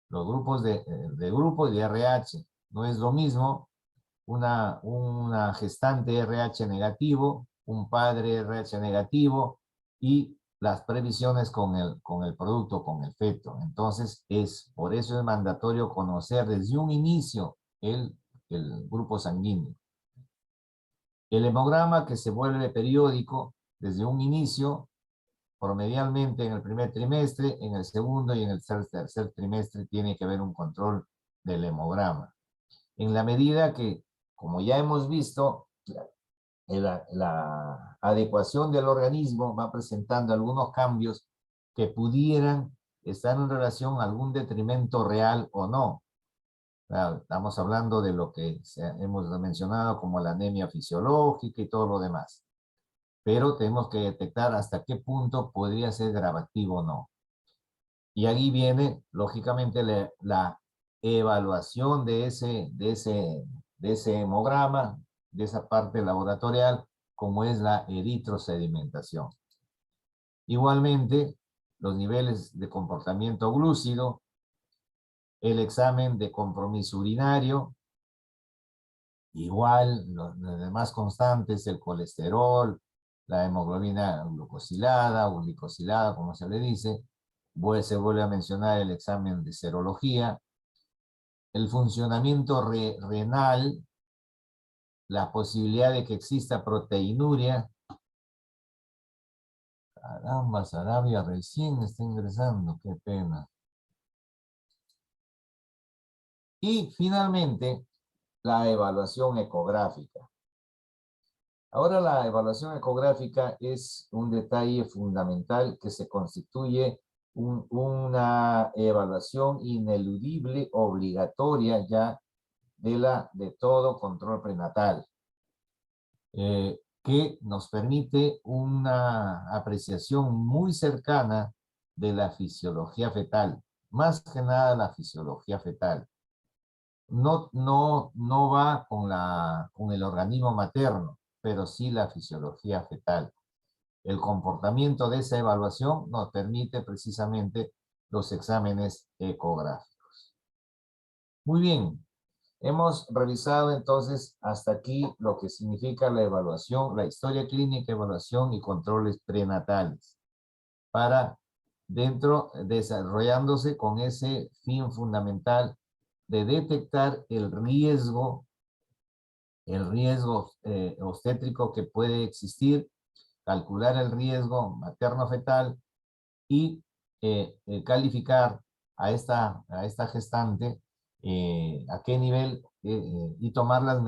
Los grupos de grupo y de RH. No es lo mismo una gestante RH negativo, un padre RH negativo y las previsiones con el producto, con el feto. Entonces, por eso es mandatorio conocer desde un inicio el grupo sanguíneo. El hemograma que se vuelve periódico desde un inicio, promedialmente en el primer trimestre, en el segundo y en el tercer trimestre tiene que haber un control del hemograma. En la medida que, como ya hemos visto, la adecuación del organismo va presentando algunos cambios que pudieran estar en relación a algún detrimento real o no. Claro, estamos hablando de lo que hemos mencionado como la anemia fisiológica y todo lo demás. Pero tenemos que detectar hasta qué punto podría ser gravativo o no. Y ahí viene, lógicamente, la evaluación de ese hemograma, de esa parte laboratorial, como es la eritrosedimentación. Igualmente, los niveles de comportamiento glúcido, el examen de compromiso urinario, igual los demás constantes, el colesterol, la hemoglobina glucosilada o glicosilada, como se le dice, se vuelve a mencionar el examen de serología, el funcionamiento renal, la posibilidad de que exista proteinuria. Caramba, Sarabia recién está ingresando, qué pena. Y finalmente, la evaluación ecográfica. Ahora la evaluación ecográfica es un detalle fundamental que se constituye una evaluación ineludible, obligatoria ya de todo control prenatal, que nos permite una apreciación muy cercana de la fisiología fetal, más que nada la fisiología fetal. No va con el organismo materno, pero sí la fisiología fetal. El comportamiento de esa evaluación nos permite precisamente los exámenes ecográficos. Muy bien, hemos revisado entonces hasta aquí lo que significa la evaluación, la historia clínica, evaluación y controles prenatales, para desarrollándose con ese fin fundamental de detectar el riesgo obstétrico que puede existir, calcular el riesgo materno-fetal y calificar a esta gestante a qué nivel y tomar las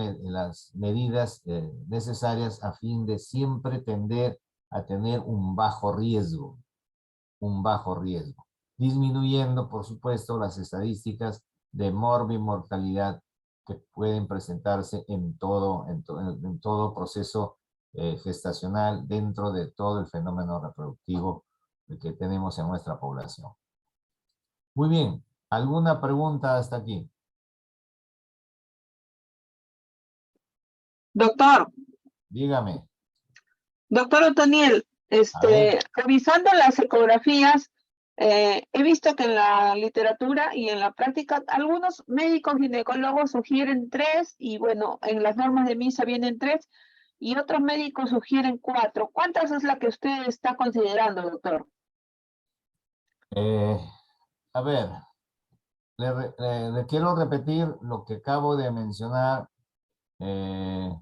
medidas necesarias a fin de siempre tender a tener un bajo riesgo, disminuyendo, por supuesto, las estadísticas de morbimortalidad que pueden presentarse en todo proceso gestacional dentro de todo el fenómeno reproductivo que tenemos en nuestra población. Muy bien, ¿alguna pregunta hasta aquí? Doctor, Dígame. doctor Otoniel, A ver. revisando las ecografías, he visto que en la literatura y en la práctica algunos médicos ginecólogos sugieren 3 y bueno, en las normas de MISA vienen 3 y otros médicos sugieren 4. ¿Cuántas es la que usted está considerando, doctor? A ver, le quiero repetir lo que acabo de mencionar en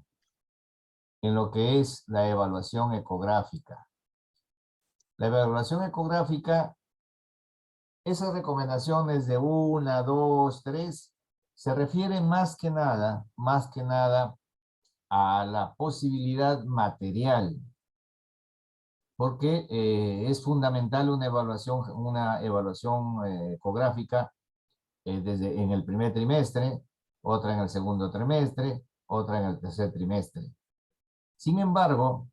lo que es la evaluación ecográfica. La evaluación ecográfica, esas recomendaciones de 1, 2, 3, se refieren más que nada a la posibilidad material, porque es fundamental una evaluación ecográfica en el primer trimestre, otra en el segundo trimestre, otra en el tercer trimestre. Sin embargo,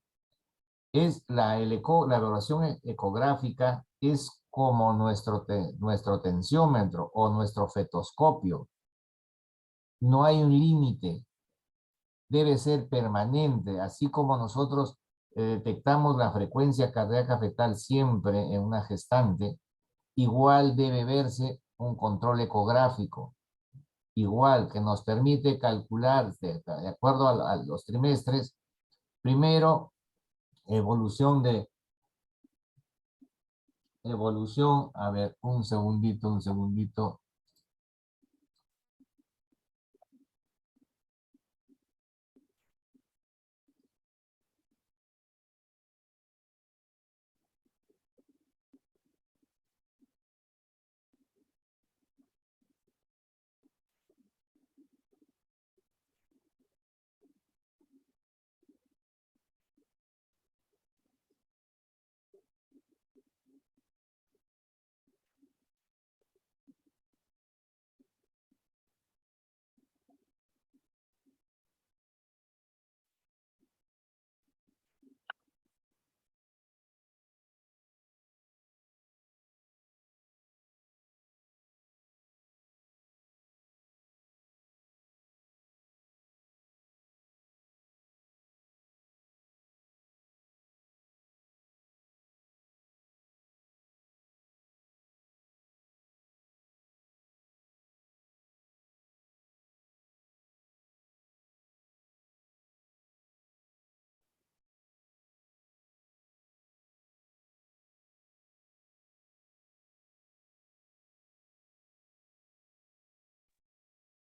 la evaluación ecográfica es como nuestro tensiómetro o nuestro fetoscopio. No hay un límite. Debe ser permanente, así como nosotros detectamos la frecuencia cardíaca fetal siempre en una gestante, igual debe verse un control ecográfico, igual que nos permite calcular de acuerdo a los trimestres, primero, evolución de evolución, a ver, un segundito.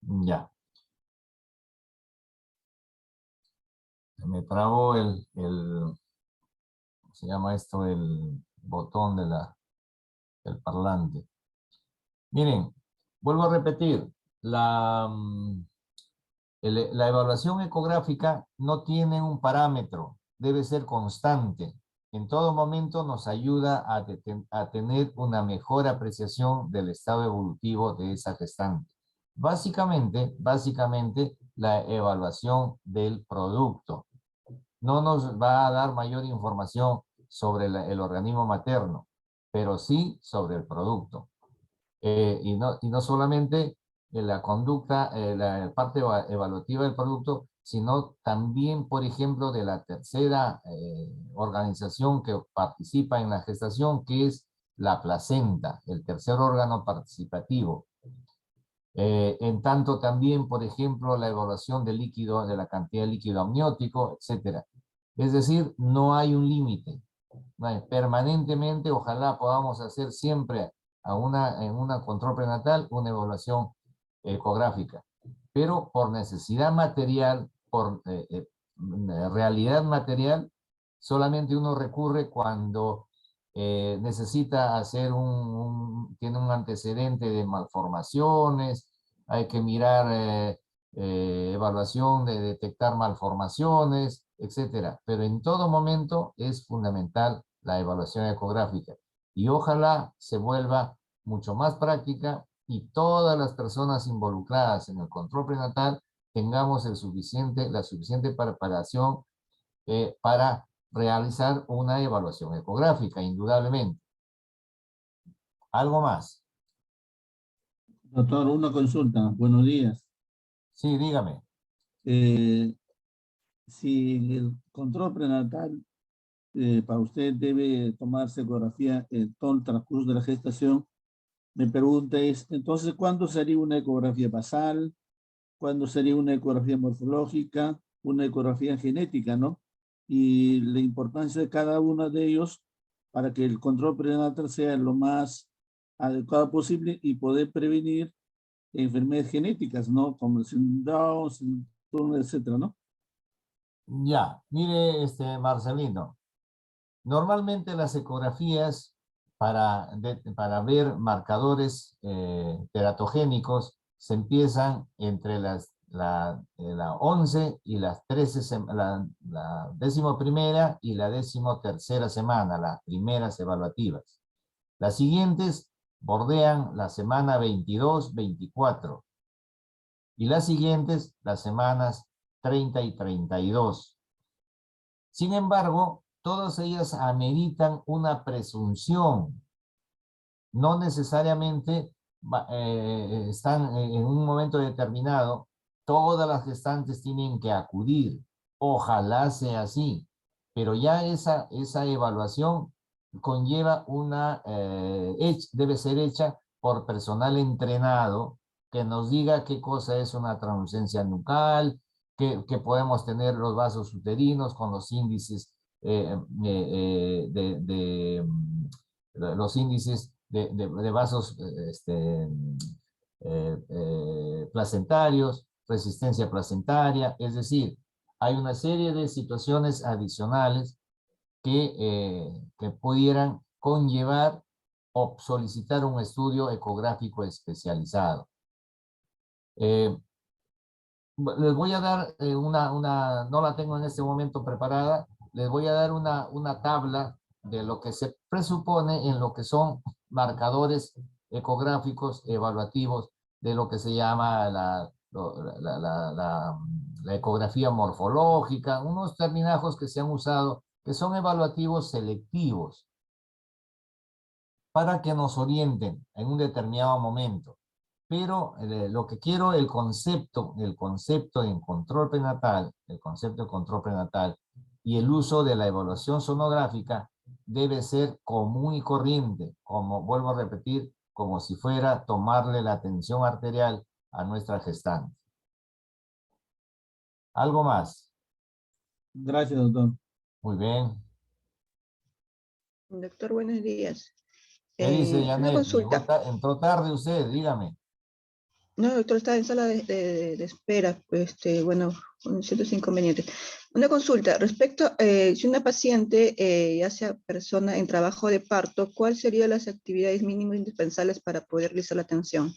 Ya. Me trabó ¿cómo se llama esto? El botón del parlante. Miren, vuelvo a repetir, la evaluación ecográfica no tiene un parámetro, debe ser constante. En todo momento nos ayuda a tener una mejor apreciación del estado evolutivo de esa gestante. Básicamente, la evaluación del producto. No nos va a dar mayor información sobre el organismo materno, pero sí sobre el producto. Y no solamente la conducta, la parte evaluativa del producto, sino también, por ejemplo, de la tercera organización que participa en la gestación, que es la placenta, el tercer órgano participativo. En tanto también, por ejemplo, la evaluación del líquido, de la cantidad de líquido amniótico, etc. Es decir, no hay un límite. Permanentemente, ojalá podamos hacer siempre en una control prenatal una evaluación ecográfica. Pero por necesidad material, por realidad material, solamente uno recurre cuando necesita hacer tiene un antecedente de malformaciones, hay que mirar evaluación de detectar malformaciones, etcétera. Pero en todo momento es fundamental la evaluación ecográfica. Y ojalá se vuelva mucho más práctica y todas las personas involucradas en el control prenatal tengamos la suficiente preparación para realizar una evaluación ecográfica, indudablemente. ¿Algo más? Doctor, una consulta. Buenos días. Sí, dígame. Si el control prenatal para usted debe tomarse ecografía en todo el transcurso de la gestación, mi pregunta es, entonces, ¿cuándo sería una ecografía basal? ¿Cuándo sería una ecografía morfológica? Una ecografía genética, ¿no? Y la importancia de cada uno de ellos para que el control prenatal sea lo más adecuado posible y poder prevenir enfermedades genéticas, ¿no? Como el síndrome de Down, síndrome, etcétera, ¿no? Ya, mire, Marcelino. Normalmente las ecografías para ver marcadores teratogénicos se empiezan entre la 11 y las 13, la 11ª y la 13ª semana, las primeras evaluativas. Las siguientes bordean la semana 22, 24 y las siguientes las semanas 30 y 32. Sin embargo, todas ellas ameritan una presunción. No necesariamente están en un momento determinado. Todas las gestantes tienen que acudir. Ojalá sea así. Pero ya esa evaluación conlleva debe ser hecha por personal entrenado que nos diga qué cosa es una translucencia nucal, que podemos tener los vasos uterinos con los índices los índices de vasos placentarios, resistencia placentaria, es decir, hay una serie de situaciones adicionales que pudieran conllevar o solicitar un estudio ecográfico especializado. Les voy a dar no la tengo en este momento preparada, les voy a dar una tabla de lo que se presupone en lo que son marcadores ecográficos evaluativos de lo que se llama la ecografía morfológica, unos terminajos que se han usado que son evaluativos selectivos para que nos orienten en un determinado momento. Pero lo que quiero, el concepto de control prenatal, el concepto de control prenatal y el uso de la evaluación sonográfica debe ser común y corriente, como vuelvo a repetir, como si fuera tomarle la tensión arterial a nuestra gestante. ¿Algo más? Gracias, doctor. Muy bien. Doctor, buenos días. ¿Qué dice Una Janet? consulta. Entró tarde usted, dígame. No, doctor, está en sala de espera. Bueno, con ciertos inconvenientes. Una consulta. Respecto, si una paciente, ya sea persona en trabajo de parto, ¿cuáles serían las actividades mínimas indispensables para poder realizar la atención?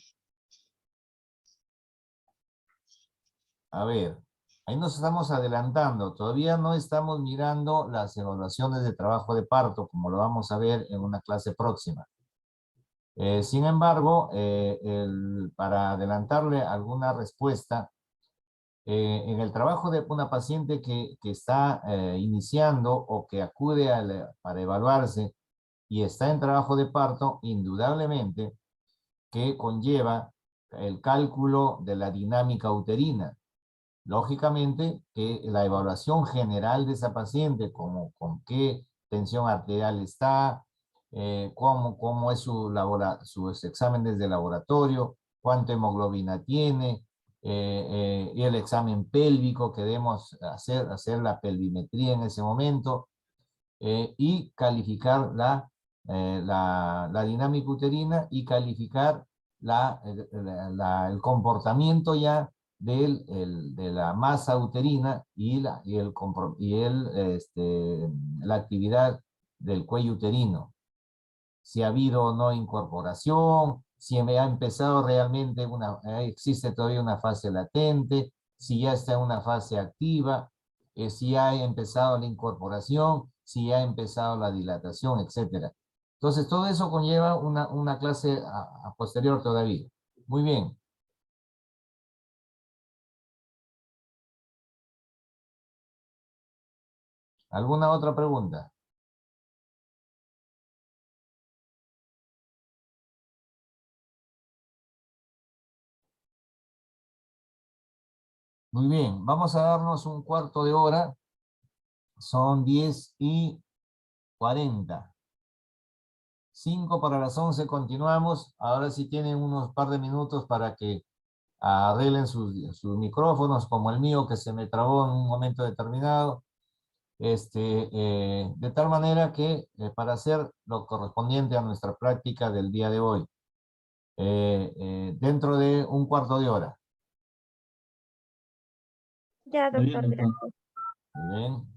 A ver, ahí nos estamos adelantando. Todavía no estamos mirando las evaluaciones de trabajo de parto, como lo vamos a ver en una clase próxima. Sin embargo, para adelantarle alguna respuesta, en el trabajo de una paciente que está iniciando o que acude para evaluarse y está en trabajo de parto, indudablemente que conlleva el cálculo de la dinámica uterina. Lógicamente que la evaluación general de esa paciente, como con qué tensión arterial está, cómo es sus exámenes de laboratorio, cuánta hemoglobina tiene, y el examen pélvico que debemos hacer la pelvimetría en ese momento, y calificar la dinámica uterina y calificar el comportamiento ya de la masa uterina y la actividad del cuello uterino. Si ha habido o no incorporación, si ha empezado realmente existe todavía una fase latente, si ya está en una fase activa, si ya ha empezado la incorporación, si ya ha empezado la dilatación, etc. Entonces, todo eso conlleva una clase a posterior todavía. Muy bien. ¿Alguna otra pregunta? Muy bien, vamos a darnos un cuarto de hora. Son 10:40. 5 para las 11 continuamos. Ahora sí tienen unos par de minutos para que arreglen sus micrófonos, como el mío que se me trabó en un momento determinado. De tal manera que para hacer lo correspondiente a nuestra práctica del día de hoy, dentro de un cuarto de hora. Ya, Muy bien, doctor, doctor. gracias. Muy bien.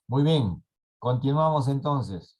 Muy bien, continuamos entonces.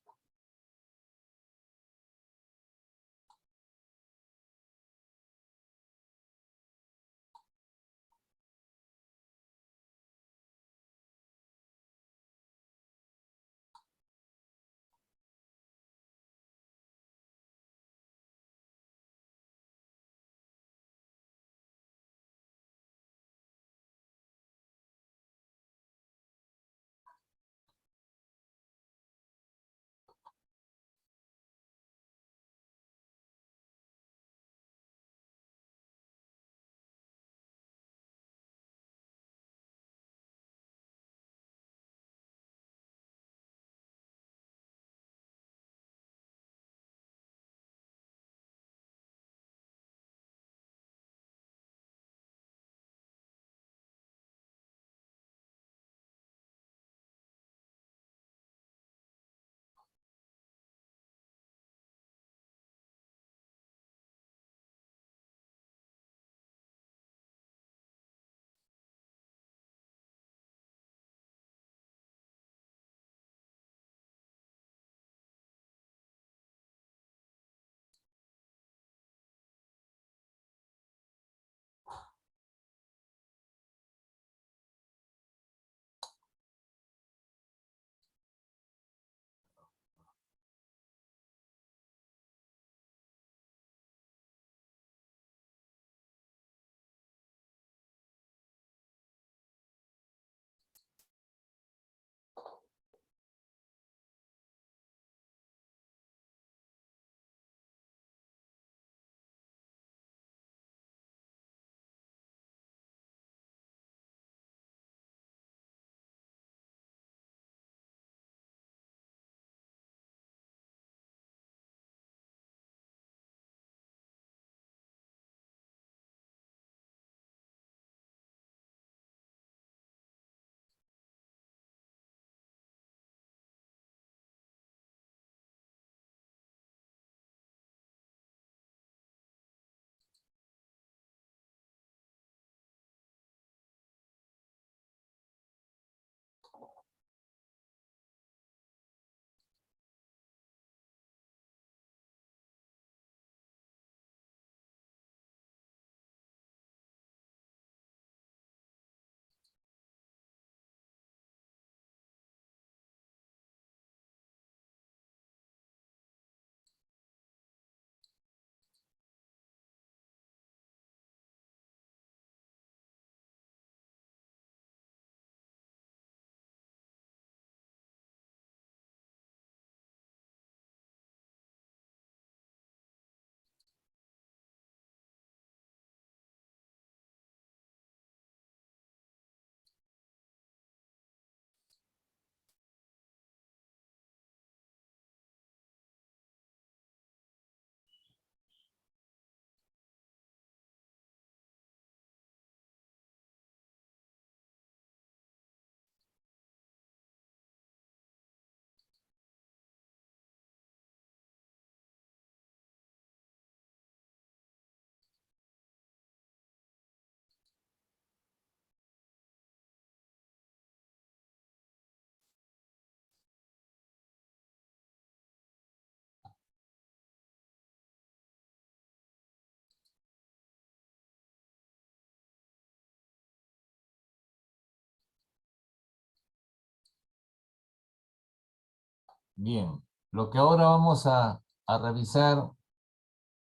Bien, lo que ahora vamos a revisar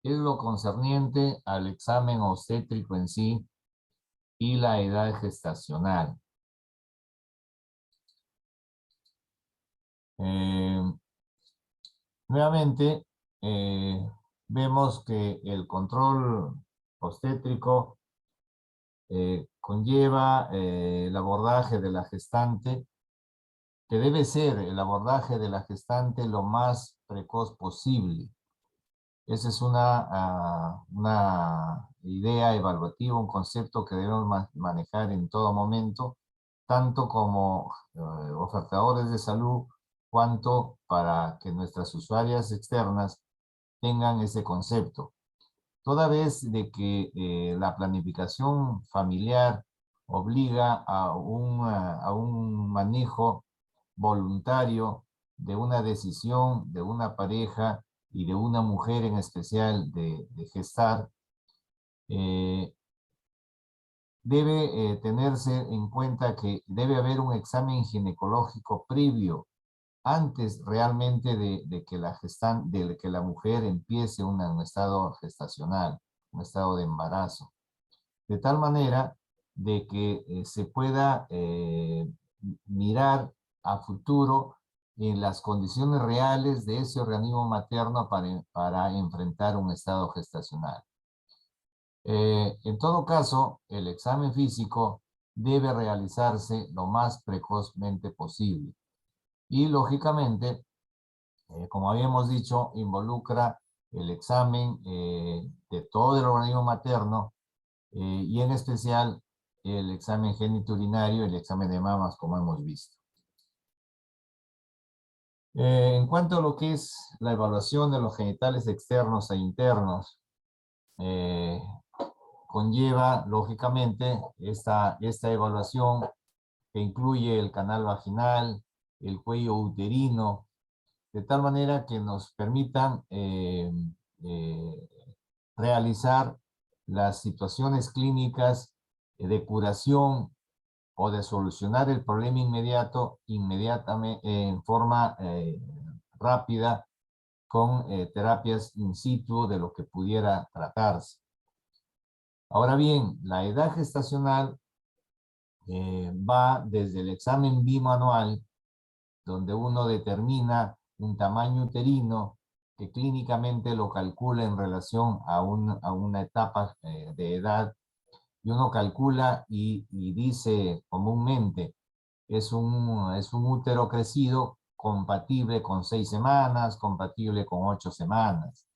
es lo concerniente al examen obstétrico en sí y la edad gestacional. Eh, Nuevamente, vemos que el control obstétrico conlleva el abordaje de la gestante, que debe ser el abordaje de la gestante lo más precoz posible. Esa es una idea evaluativa, un concepto que debemos manejar en todo momento, tanto como ofertadores de salud, cuanto para que nuestras usuarias externas tengan ese concepto. Toda vez de que la planificación familiar obliga a un manejo voluntario de una decisión de una pareja y de una mujer en especial de gestar, debe tenerse en cuenta que debe haber un examen ginecológico previo antes realmente de que la mujer empiece un estado gestacional, un estado de embarazo. De tal manera de que se pueda mirar a futuro en las condiciones reales de ese organismo materno para enfrentar un estado gestacional. En todo caso, el examen físico debe realizarse lo más precozmente posible. Y lógicamente, como habíamos dicho, involucra el examen de todo el organismo materno y en especial el examen genitourinario, el examen de mamas, como hemos visto. En cuanto a lo que es la evaluación de los genitales externos e internos, conlleva, lógicamente, esta evaluación que incluye el canal vaginal, el cuello uterino, de tal manera que nos permitan realizar las situaciones clínicas de curación o de solucionar el problema inmediatamente en forma rápida con terapias in situ de lo que pudiera tratarse. Ahora bien, la edad gestacional va desde el examen bimanual, donde uno determina un tamaño uterino que clínicamente lo calcula en relación a una etapa de edad, y uno calcula y dice comúnmente, es un útero crecido compatible con 6 semanas, compatible con 8 semanas.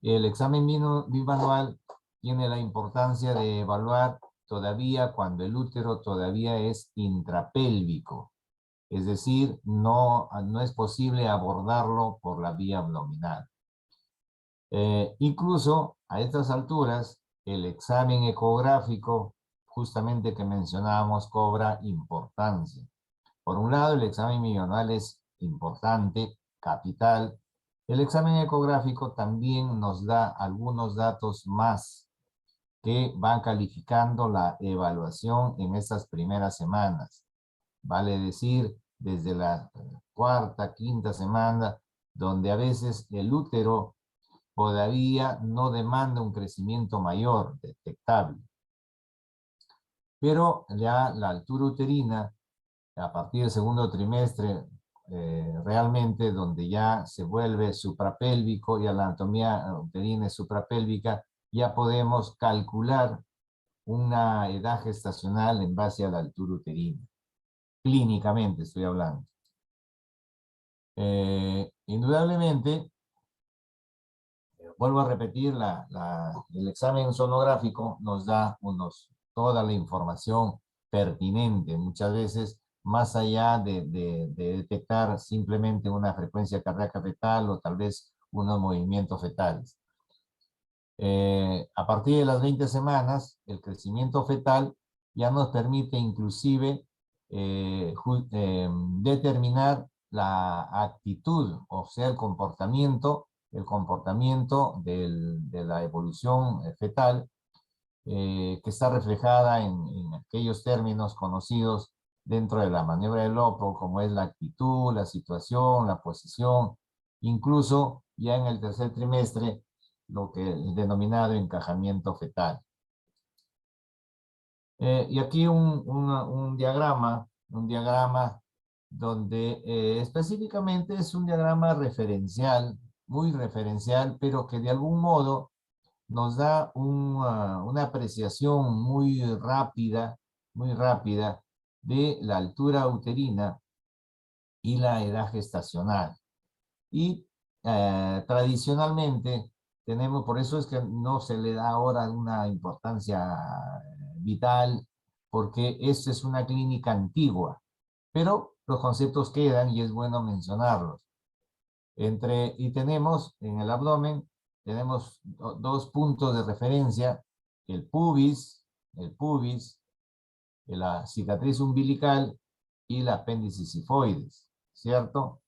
El examen bimanual tiene la importancia de evaluar todavía cuando el útero todavía es intrapélvico. Es decir, no es posible abordarlo por la vía abdominal. Incluso a estas alturas, el examen ecográfico, justamente que mencionábamos, cobra importancia. Por un lado, el examen bimanual es importante, capital. El examen ecográfico también nos da algunos datos más que van calificando la evaluación en estas primeras semanas. Vale decir, desde la cuarta, quinta semana, donde a veces el útero todavía no demanda un crecimiento mayor, detectable. Pero ya la altura uterina, a partir del segundo trimestre, realmente donde ya se vuelve suprapélvico y la anatomía uterina es suprapélvica, ya podemos calcular una edad gestacional en base a la altura uterina. Clínicamente estoy hablando. Indudablemente, vuelvo a repetir, el examen sonográfico nos da toda la información pertinente, muchas veces más allá de detectar simplemente una frecuencia cardíaca fetal o tal vez unos movimientos fetales. A partir de las 20 semanas, el crecimiento fetal ya nos permite inclusive determinar la actitud, o sea, el comportamiento de la evolución fetal, que está reflejada en aquellos términos conocidos dentro de la maniobra de Lopo, como es la actitud, la situación, la posición, incluso ya en el tercer trimestre, lo que es denominado encajamiento fetal. Y aquí un diagrama donde específicamente es un diagrama referencial, muy referencial, pero que de algún modo nos da una apreciación muy rápida de la altura uterina y la edad gestacional. Y tradicionalmente tenemos, por eso es que no se le da ahora una importancia vital, porque esta es una clínica antigua, pero los conceptos quedan y es bueno mencionarlos. Y tenemos en el abdomen, tenemos dos puntos de referencia, el pubis, la cicatriz umbilical y el apéndice sifoides. ¿cierto?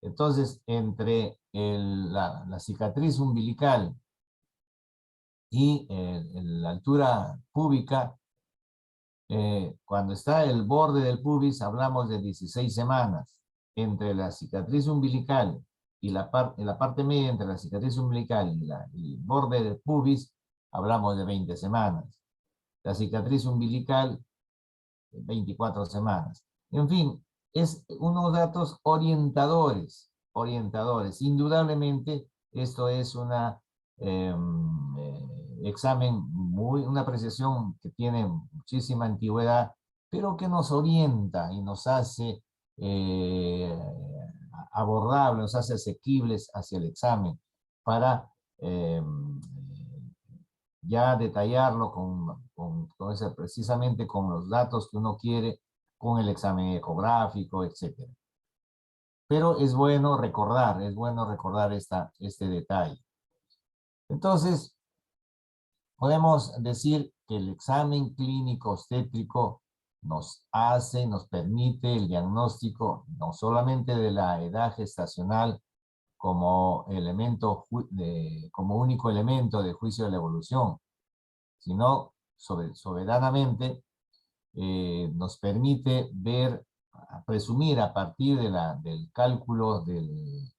Entonces, entre la cicatriz umbilical y la altura púbica, cuando está el borde del pubis, hablamos de 16 semanas. Entre la cicatriz umbilical y la parte media entre la cicatriz umbilical y el borde del pubis, hablamos de 20 semanas. La cicatriz umbilical, 24 semanas. En fin, es unos datos orientadores. Indudablemente, esto es una examen, una apreciación que tiene muchísima antigüedad, pero que nos orienta y nos hace abordables, nos hace asequibles hacia el examen para ya detallarlo precisamente con los datos que uno quiere, con el examen ecográfico, etc. Pero es bueno recordar este detalle. Entonces, podemos decir que el examen clínico obstétrico nos permite el diagnóstico no solamente de la edad gestacional como como único elemento de juicio de la evolución, sino soberanamente nos permite presumir a partir del cálculo del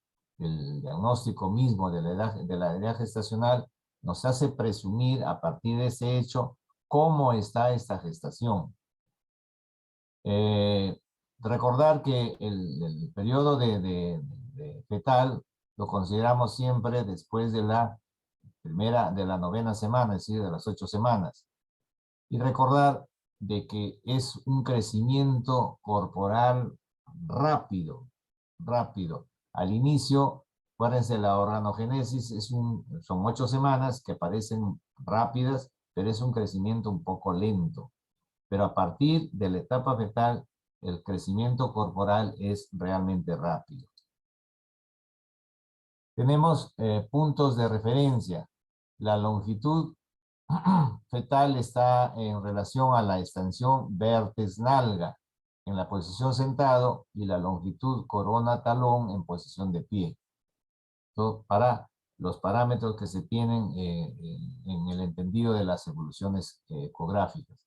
diagnóstico mismo de la edad gestacional, nos hace presumir a partir de ese hecho cómo está esta gestación. Recordar que el periodo de fetal lo consideramos siempre después de la novena semana, es decir, de las 8 semanas. Y recordar de que es un crecimiento corporal rápido. Al inicio, acuérdense, la organogénesis son 8 semanas que parecen rápidas, pero es un crecimiento un poco lento. Pero a partir de la etapa fetal, el crecimiento corporal es realmente rápido. Tenemos puntos de referencia. La longitud fetal está en relación a la extensión vértex-nalga en la posición sentado y la longitud corona-talón en posición de pie. Esto para los parámetros que se tienen en el entendido de las evoluciones ecográficas.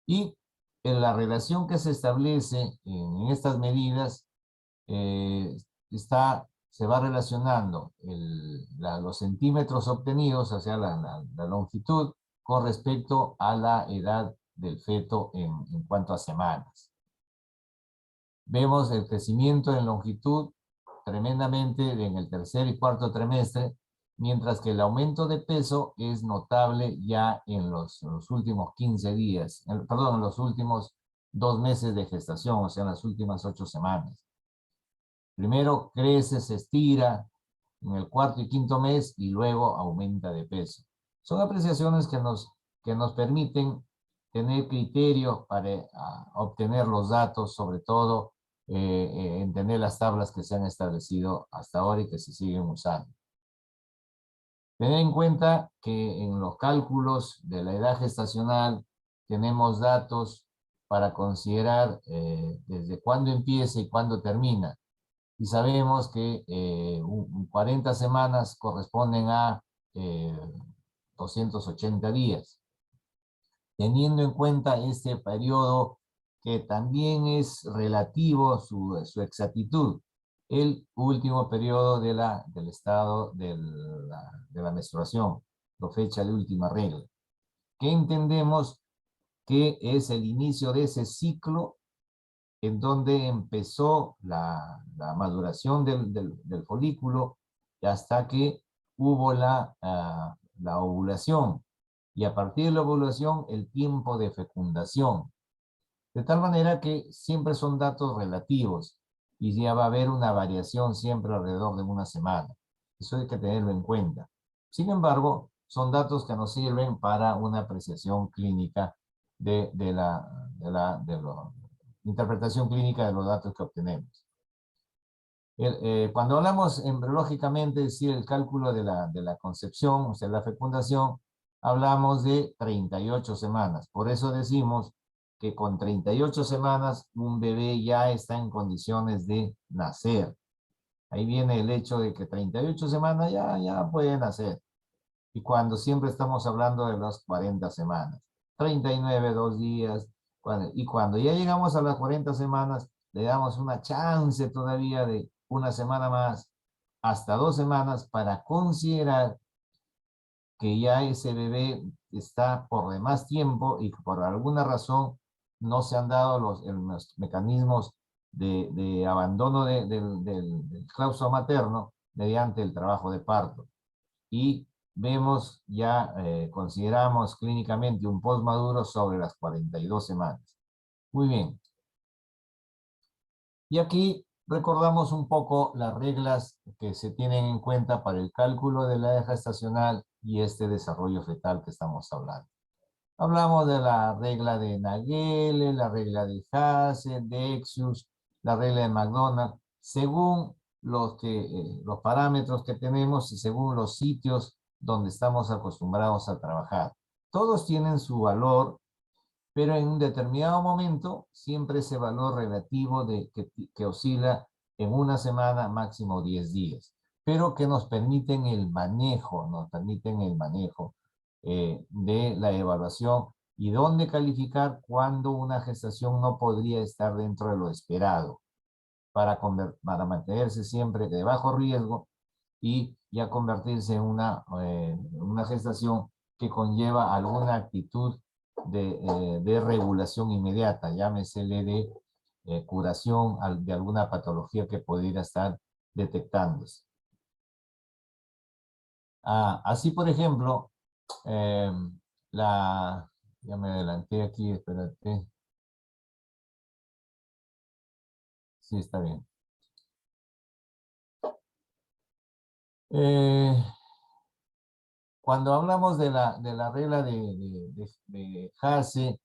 Y en la relación que se establece en estas medidas se va relacionando los centímetros obtenidos, o sea, la longitud, con respecto a la edad del feto en cuanto a semanas. Vemos el crecimiento en longitud tremendamente en el tercer y cuarto trimestre, mientras que el aumento de peso es notable ya en los últimos 15 días, en los últimos 2 meses de gestación, o sea, en las últimas 8 semanas. Primero crece, se estira en el cuarto y quinto mes y luego aumenta de peso. Son apreciaciones que nos permiten tener criterio para obtener los datos, sobre todo entender las tablas que se han establecido hasta ahora y que se siguen usando. Tener en cuenta que en los cálculos de la edad gestacional tenemos datos para considerar desde cuándo empieza y cuándo termina. Y sabemos que 40 semanas corresponden a 280 días. Teniendo en cuenta este periodo que también es relativo su exactitud, el último periodo del estado de la menstruación, la fecha de última regla, que entendemos que es el inicio de ese ciclo en donde empezó la maduración del folículo hasta que hubo la ovulación, y a partir de la ovulación el tiempo de fecundación. De tal manera que siempre son datos relativos y ya va a haber una variación siempre alrededor de una semana. Eso hay que tenerlo en cuenta. Sin embargo, son datos que nos sirven para una apreciación clínica de la interpretación clínica de los datos que obtenemos. Cuando hablamos embriológicamente, es decir, el cálculo de la concepción, o sea, la fecundación, hablamos de 38 semanas. Por eso decimos que con 38 semanas un bebé ya está en condiciones de nacer. Ahí viene el hecho de que 38 semanas ya puede nacer. Y cuando siempre estamos hablando de las 40 semanas. 39, 2 días. Y cuando ya llegamos a las 40 semanas, le damos una chance todavía de una semana más, hasta 2 semanas, para considerar que ya ese bebé está por demás tiempo y que por alguna razón no se han dado los mecanismos de abandono del claustro materno mediante el trabajo de parto. Y vemos ya, consideramos clínicamente un postmaduro sobre las 42 semanas. Muy bien. Y aquí recordamos un poco las reglas que se tienen en cuenta para el cálculo de la edad gestacional y este desarrollo fetal que estamos hablando. Hablamos de la regla de Naegele, la regla de Hasse, de Exius, la regla de McDonald, según los parámetros que tenemos y según los sitios donde estamos acostumbrados a trabajar. Todos tienen su valor, pero en un determinado momento, siempre ese valor relativo que oscila en una semana, máximo 10 días, pero que nos permiten el manejo, de la evaluación y dónde calificar cuando una gestación no podría estar dentro de lo esperado, para mantenerse siempre de bajo riesgo y ya convertirse en una gestación que conlleva alguna actitud de regulación inmediata, llámesele de curación de alguna patología que pudiera estar detectándose. Así, por ejemplo, ya me adelanté aquí, espérate. Sí, está bien. Cuando hablamos de la regla de Hasse,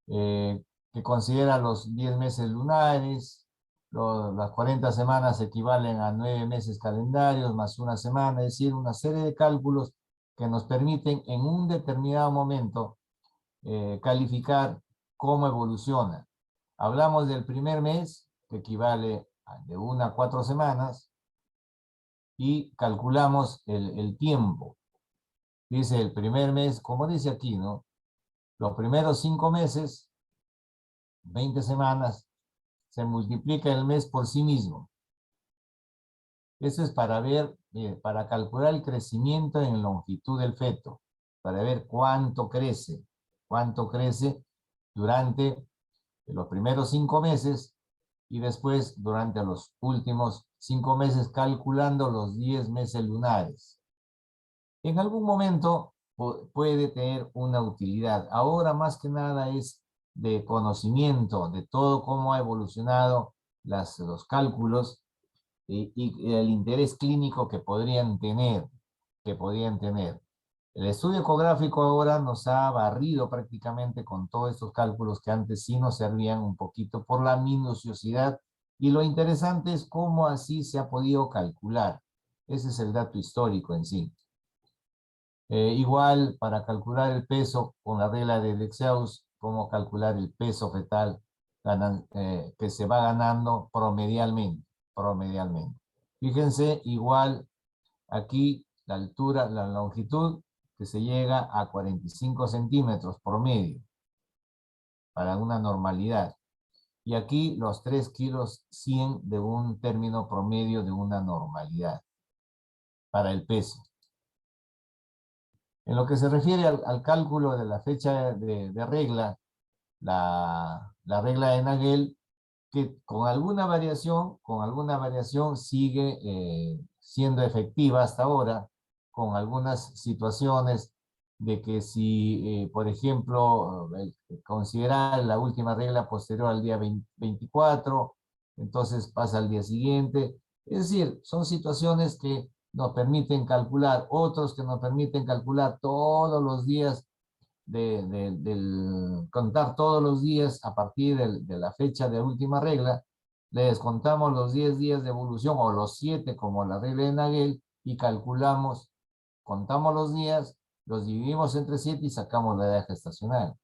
que considera los 10 meses lunares, las 40 semanas equivalen a 9 meses calendarios más una semana, es decir, una serie de cálculos que nos permiten en un determinado momento calificar cómo evoluciona. Hablamos del primer mes, que equivale a de 1 a 4 semanas, y calculamos el tiempo. Dice el primer mes, como dice aquí, ¿no? Los primeros 5 meses, 20 semanas, se multiplica el mes por sí mismo. Eso es para ver, para calcular el crecimiento en longitud del feto, para ver cuánto crece durante los primeros 5 meses y después durante los últimos 5 meses, calculando los 10 meses lunares. En algún momento puede tener una utilidad. Ahora más que nada es de conocimiento de todo cómo ha evolucionado los cálculos y el interés clínico que podrían tener. El estudio ecográfico ahora nos ha barrido prácticamente con todos estos cálculos que antes sí nos servían un poquito por la minuciosidad, y lo interesante es cómo así se ha podido calcular. Ese es el dato histórico en sí. Igual, para calcular el peso con la regla de Lexeus, cómo calcular el peso fetal que se va ganando promedialmente. Fíjense, igual aquí la altura, la longitud, que se llega a 45 centímetros promedio para una normalidad. Y aquí los 3 kilos 100 de un término promedio de una normalidad para el peso. En lo que se refiere al cálculo de la fecha de regla, la regla de Nagel, que con alguna variación sigue siendo efectiva hasta ahora, con algunas situaciones de que si, por ejemplo, considerar la última regla posterior al día 24, entonces pasa al día siguiente. Es decir, son situaciones que nos permiten calcular, otros que nos permiten calcular todos los días, contar todos los días a partir de la fecha de última regla, le descontamos los 10 días de evolución o los 7 como la regla de Nagel y calculamos, contamos los días, los dividimos entre 7 y sacamos la edad gestacional.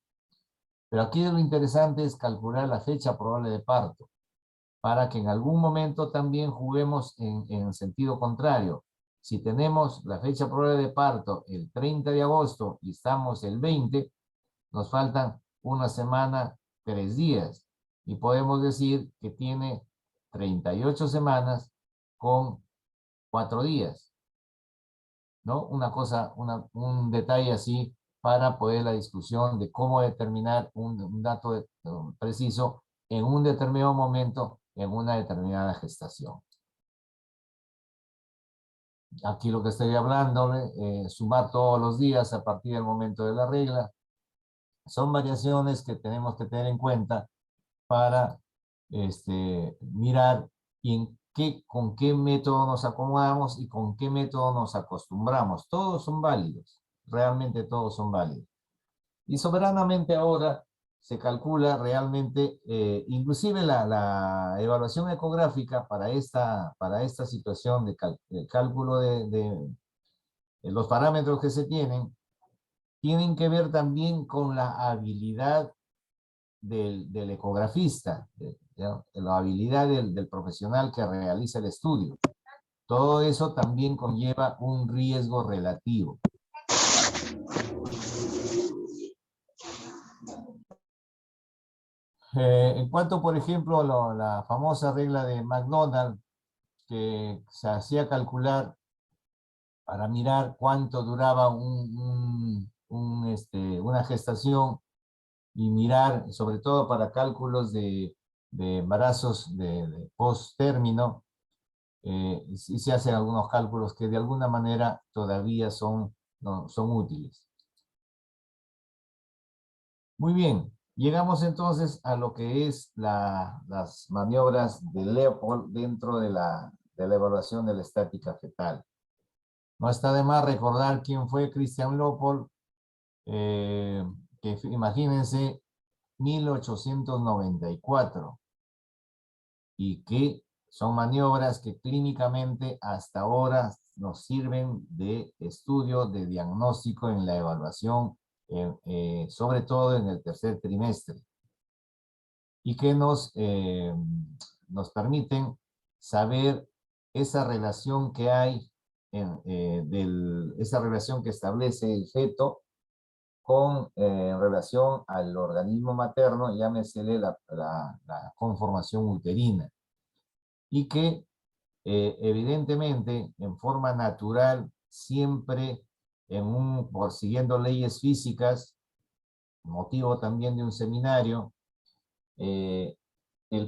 Pero aquí lo interesante es calcular la fecha probable de parto, para que en algún momento también juguemos en sentido contrario. Si tenemos la fecha probable de parto el 30 de agosto y estamos el 20, nos faltan una semana, 3 días. Y podemos decir que tiene 38 semanas con 4 días. ¿No? Una cosa, un detalle así para poder la discusión de cómo determinar un dato preciso en un determinado momento, en una determinada gestación. Aquí lo que estoy hablando, sumar todos los días a partir del momento de la regla, son variaciones que tenemos que tener en cuenta para mirar con qué método nos acomodamos y con qué método nos acostumbramos. Todos son válidos, realmente todos son válidos. Y soberanamente ahora se calcula realmente, inclusive la evaluación ecográfica para esta situación de cálculo de los parámetros que se tienen que ver también con la habilidad del ecografista, la habilidad del profesional que realiza el estudio. Todo eso también conlleva un riesgo relativo. En cuanto, por ejemplo, la famosa regla de McDonald, que se hacía calcular para mirar cuánto duraba una gestación y mirar, sobre todo para cálculos de embarazos de post-término, y se hacen algunos cálculos que de alguna manera todavía son útiles. Muy bien, llegamos entonces a lo que es las maniobras de Leopold dentro de la evaluación de la estática fetal. No está de más recordar quién fue Christian Leopold, que imagínense, 1894, y que son maniobras que clínicamente hasta ahora nos sirven de estudio, de diagnóstico en la evaluación, sobre todo en el tercer trimestre, y que nos permiten saber esa relación que hay, esa relación que establece el feto en relación al organismo materno, llámesele la conformación uterina, y que evidentemente en forma natural, siempre siguiendo leyes físicas, motivo también de un seminario, el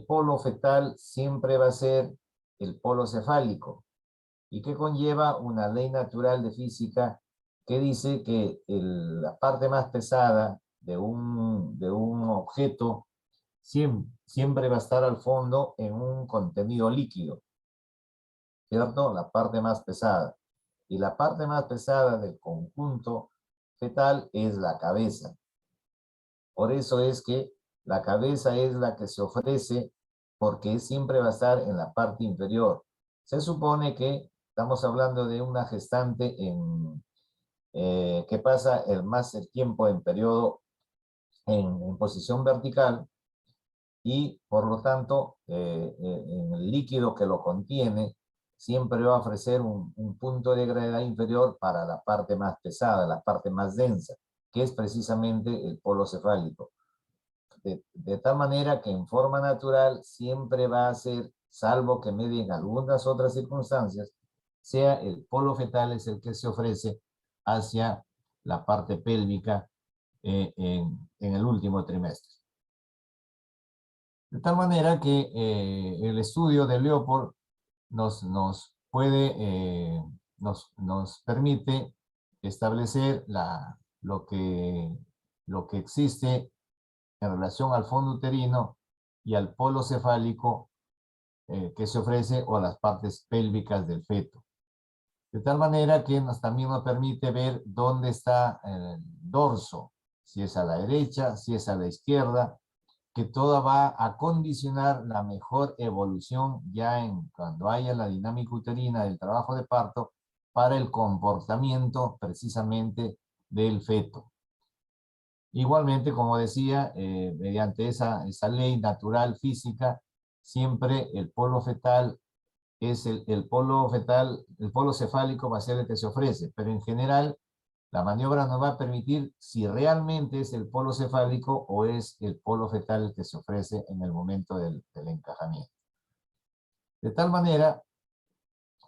polo fetal siempre va a ser el polo cefálico, y que conlleva una ley natural de física que dice que la parte más pesada de un objeto siempre va a estar al fondo en un contenido líquido, ¿cierto? La parte más pesada. Y la parte más pesada del conjunto fetal es la cabeza. Por eso es que la cabeza es la que se ofrece, porque siempre va a estar en la parte inferior. Se supone que estamos hablando de una gestante que pasa el tiempo en periodo en posición vertical, y por lo tanto en el líquido que lo contiene siempre va a ofrecer un punto de gravedad inferior para la parte más pesada, la parte más densa, que es precisamente el polo cefálico. De tal manera que en forma natural siempre va a ser, salvo que medien algunas otras circunstancias, sea el polo fetal es el que se ofrece hacia la parte pélvica en el último trimestre. De tal manera que el estudio de Leopold nos permite establecer lo que existe en relación al fondo uterino y al polo cefálico que se ofrece, o las partes pélvicas del feto. De tal manera que también nos permite ver dónde está el dorso, si es a la derecha, si es a la izquierda, que toda va a condicionar la mejor evolución ya cuando haya la dinámica uterina del trabajo de parto para el comportamiento precisamente del feto. Igualmente, como decía, mediante esa ley natural física, siempre el polo fetal es el polo fetal, el polo cefálico va a ser el que se ofrece, pero en general la maniobra nos va a permitir si realmente es el polo cefálico o es el polo fetal el que se ofrece en el momento del encajamiento. De tal manera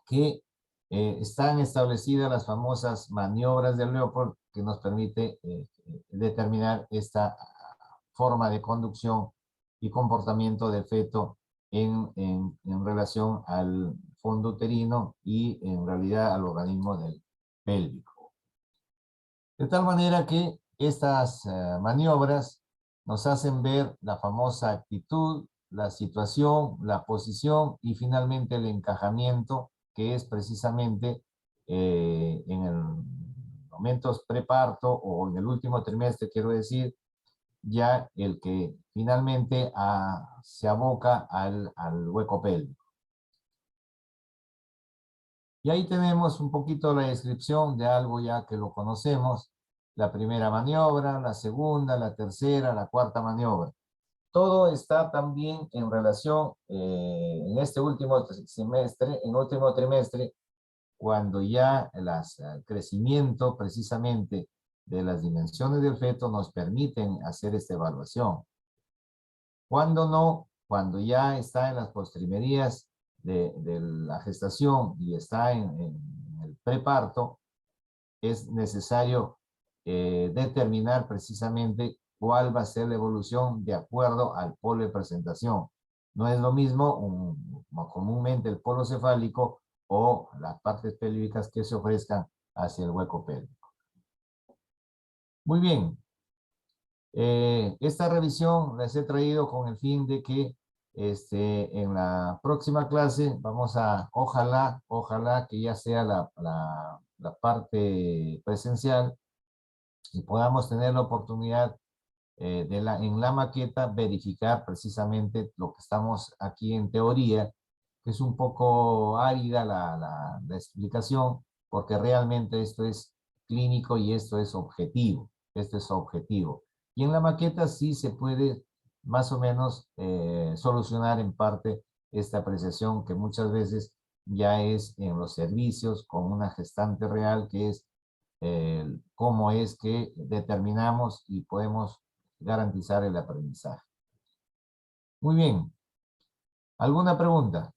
que están establecidas las famosas maniobras de Leopold que nos permite determinar esta forma de conducción y comportamiento del feto en relación al fondo uterino y en realidad al organismo del pélvico. De tal manera que estas maniobras nos hacen ver la famosa actitud, la situación, la posición y finalmente el encajamiento, que es precisamente en el momentos preparto o en el último trimestre, quiero decir, ya el que finalmente se aboca al hueco pélvico. Y ahí tenemos un poquito la descripción de algo ya que lo conocemos, la primera maniobra, la segunda, la tercera, la cuarta maniobra. Todo está también en relación en este último semestre, en último trimestre, cuando ya el crecimiento precisamente de las dimensiones del feto nos permiten hacer esta evaluación. Cuando no, cuando ya está en las postrimerías de la gestación y está en el preparto, es necesario determinar precisamente cuál va a ser la evolución de acuerdo al polo de presentación. No es lo mismo comúnmente el polo cefálico o las partes pélvicas que se ofrezcan hacia el hueco pélvico. Muy bien. Esta revisión les he traído con el fin de que en la próxima clase vamos a, ojalá que ya sea la parte presencial y podamos tener la oportunidad en la maqueta verificar precisamente lo que estamos aquí en teoría, que es un poco árida la explicación, porque realmente esto es clínico y esto es objetivo. Esto es objetivo. Y en la maqueta sí se puede más o menos solucionar en parte esta apreciación que muchas veces ya es en los servicios con una gestante real, que es cómo es que determinamos y podemos garantizar el aprendizaje. Muy bien. ¿Alguna pregunta?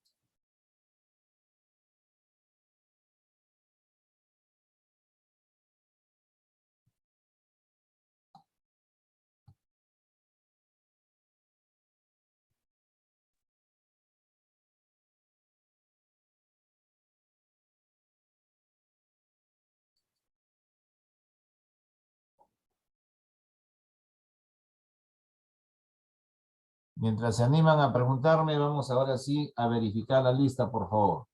Mientras se animan a preguntarme, vamos ahora sí a verificar la lista, por favor.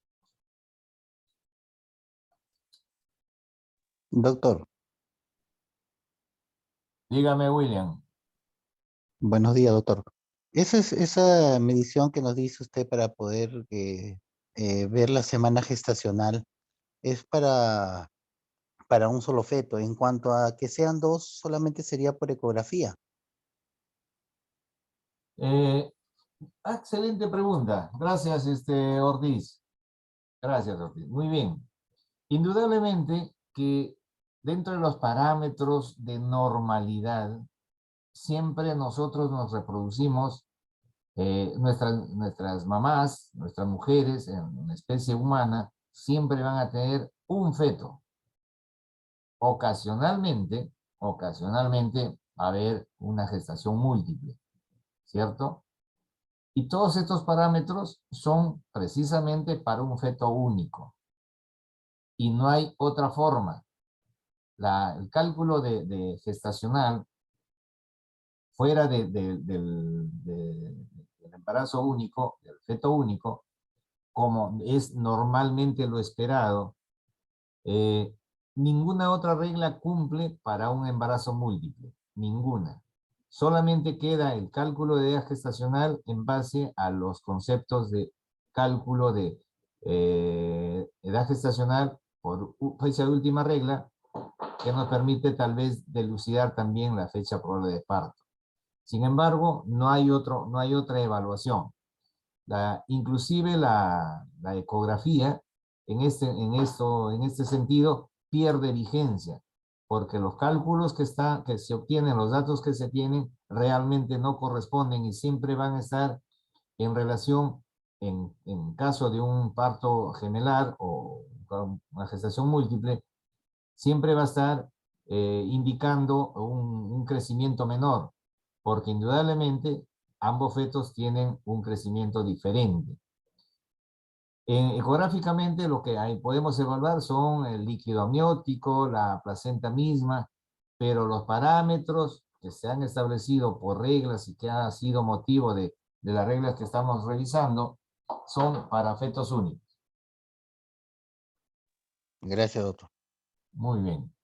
Doctor, Dígame, William. buenos días, doctor. Esa medición que nos dice usted para poder ver la semana gestacional es para un solo feto. En cuanto a que sean dos, solamente sería por ecografía. Excelente pregunta. Gracias, Ortiz. Gracias, Ortiz. Muy bien. Indudablemente que dentro de los parámetros de normalidad, siempre nosotros nos reproducimos, nuestras mamás, nuestras mujeres en la especie humana, siempre van a tener un feto. Ocasionalmente va a haber una gestación múltiple, ¿cierto? Y todos estos parámetros son precisamente para un feto único. Y no hay otra forma. El cálculo de gestacional fuera del embarazo único, del feto único, como es normalmente lo esperado, ninguna otra regla cumple para un embarazo múltiple, ninguna. Solamente queda el cálculo de edad gestacional en base a los conceptos de cálculo de edad gestacional por fecha de última regla que nos permite tal vez dilucidar también la fecha probable de parto. Sin embargo, no hay otra evaluación. Inclusive la ecografía en este sentido pierde vigencia, porque los cálculos que se obtienen, los datos que se tienen, realmente no corresponden y siempre van a estar en relación, en caso de un parto gemelar o una gestación múltiple, siempre va a estar indicando un crecimiento menor, porque indudablemente ambos fetos tienen un crecimiento diferente. Ecográficamente lo que podemos evaluar son el líquido amniótico, la placenta misma, pero los parámetros que se han establecido por reglas y que ha sido motivo de las reglas que estamos revisando son para fetos únicos. Gracias, doctor. Muy bien.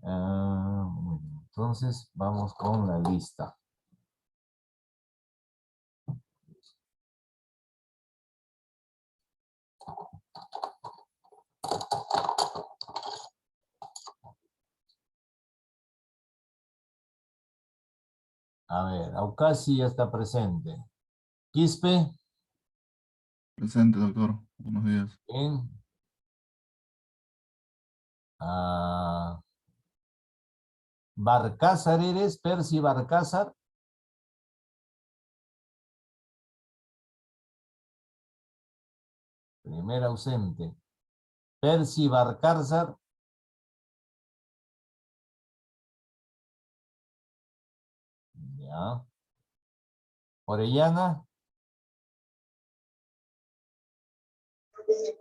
Muy bien. Entonces vamos con la lista. A ver, Aucasi ya está presente. Quispe. Presente, doctor. Buenos días. Bien. Barcázar eres, Percy Barcázar. Primer ausente. Percy Barcázar. Ya. Orellana.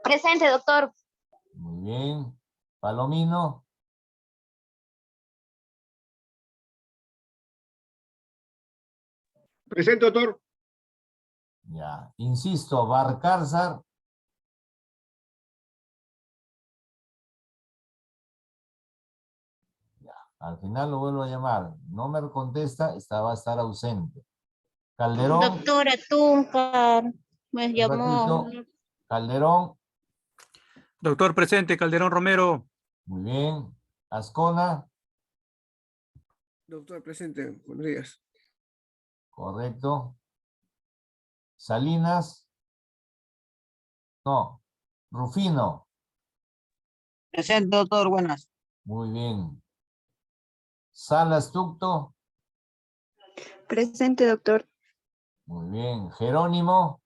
Presente, doctor. Muy bien. Palomino. Presente, doctor. Ya. Insisto, Barcázar. Ya. Al final lo vuelvo a llamar. No me contesta, va a estar ausente. Calderón. Doctora Tuncar me llamó. Calderón. Doctor presente, Calderón Romero. Muy bien. Ascona. Doctor presente, buenos días. Correcto. Salinas. No. Rufino. Presente, doctor, buenas. Muy bien. Salas Tucto. Presente, doctor. Muy bien. Jerónimo.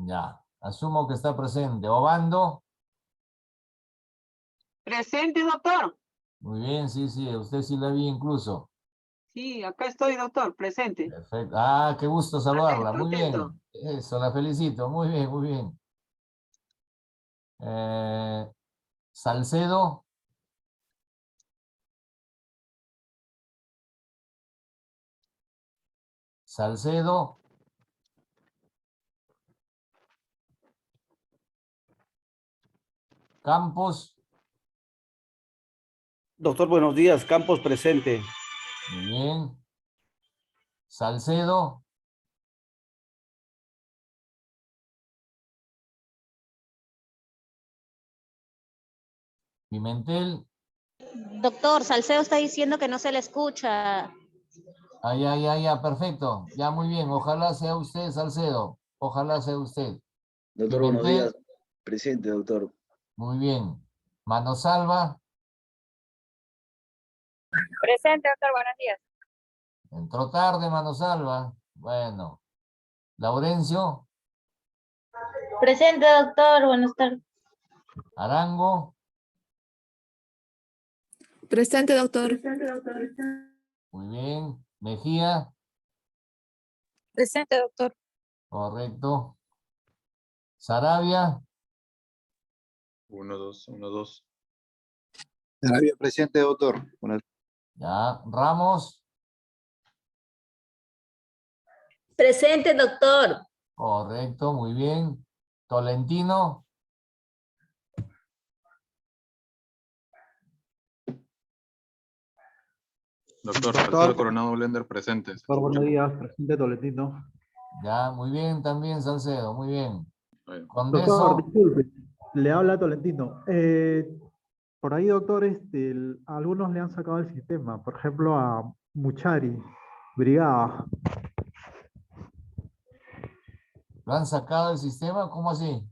Ya. Asumo que está presente. Obando. Presente, doctor. Muy bien, sí, usted sí la vi incluso. Sí, acá estoy, doctor, presente. Perfecto. Ah, qué gusto saludarla. Atento, Muy atento. bien. Eso, la felicito. Muy bien, muy bien. Salcedo. Salcedo. Campos. Doctor, buenos días. Campos presente. Muy bien. Salcedo. Pimentel. Doctor, Salcedo está diciendo que no se le escucha. Ya, perfecto. Ya, muy bien. Ojalá sea usted, Salcedo. Ojalá sea usted. Doctor, Pimentel. buenos días. Presente, doctor. Muy bien. Manosalva. Presente, doctor, buenos días. Entró tarde, Manosalva. Bueno. Laurencio. Presente, doctor, buenas tardes. Arango. Presente, doctor. Muy bien. Mejía. Presente, doctor. Correcto. Saravia. 1, 2, 1, 2. Sarabia presente, doctor. Ya. Ramos. Presente, doctor. Correcto, muy bien. Tolentino. Doctor, Salcedo Coronado Blender presente. Doctor, buenos días, presente Tolentino. Ya, muy bien también, Salcedo, muy bien. Con Doctor, eso, disculpe, le habla Tolentino. Por ahí, doctor, a algunos le han sacado el sistema, por ejemplo a Muchari, Brigada. ¿lo han sacado del sistema? ¿Cómo así?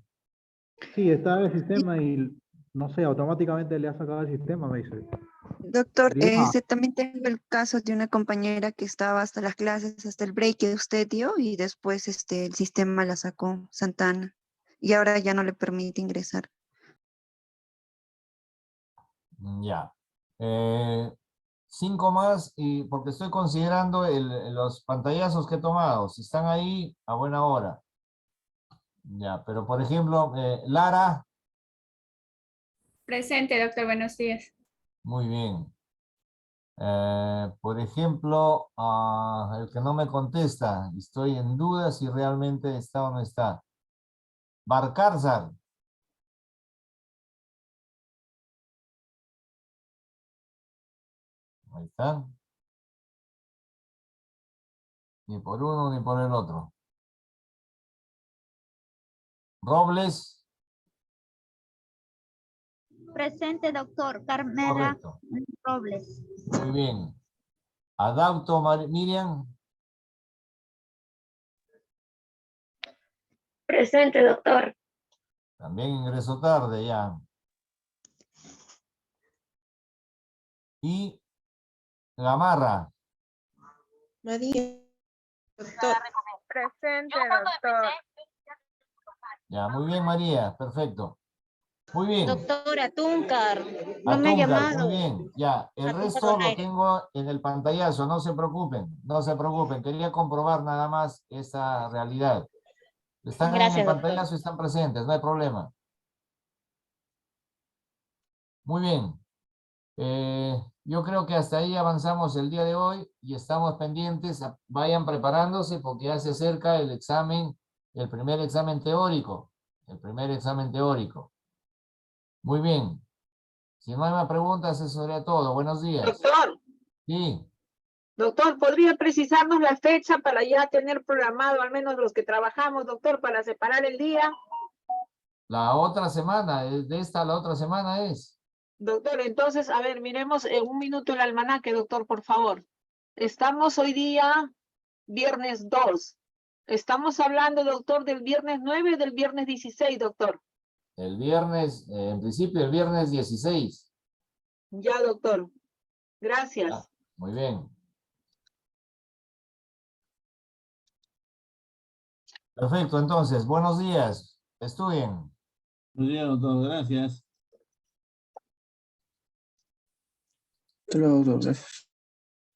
Sí, está en el sistema y no sé, automáticamente le ha sacado el sistema, me dice. Doctor, Brigada. también tengo el caso de una compañera que estaba hasta las clases, hasta el break que usted dio, y después el sistema la sacó Santana. Y ahora ya no le permite ingresar. Ya. 5 más, y porque estoy considerando los pantallazos que he tomado. Si están ahí, a buena hora. Ya, pero por ejemplo, Lara, Presente, doctor, buenos días. muy bien. Por ejemplo, el que no me contesta, estoy en duda si realmente está o no está. Barcarzar. Ahí está. Ni por uno ni por el otro. Robles. Presente, doctor. Carmela Correcto. Robles. Muy bien. Adauto, Miriam. Presente, doctor. También ingresó tarde ya. Y Gamarra. María. Doctor. Presente, doctor. Ya, muy bien, María. Perfecto. Muy bien. Doctora Tuncar, no me ha Atúncar, llamado. muy bien. Ya, el Atúncar resto lo Donaire. tengo en el pantallazo. No se preocupen. No se preocupen. Quería comprobar nada más esa realidad. Están ahí en el Gracias, doctor. pantallazo y están presentes. No hay problema. Muy bien. Yo creo que hasta ahí avanzamos el día de hoy y estamos pendientes. Vayan preparándose porque ya se acerca el examen, el primer examen teórico. El primer examen teórico. Muy bien. Si no hay más preguntas, eso sería todo. Buenos días. Doctor, Sí. doctor, ¿podría precisarnos la fecha para ya tener programado, al menos los que trabajamos, doctor, para separar el día? La otra semana, de esta a la otra semana es. Doctor, entonces, a ver, miremos en un minuto el almanaque, doctor, por favor. Estamos hoy día, viernes 2. Estamos hablando, doctor, del viernes 9 o del viernes 16, doctor. El viernes, en principio el viernes 16. Ya, doctor. Gracias. Ah, muy bien. Perfecto, entonces, buenos días. Estudien. Buenos días, doctor. Gracias. Hasta luego, doctor. Gracias.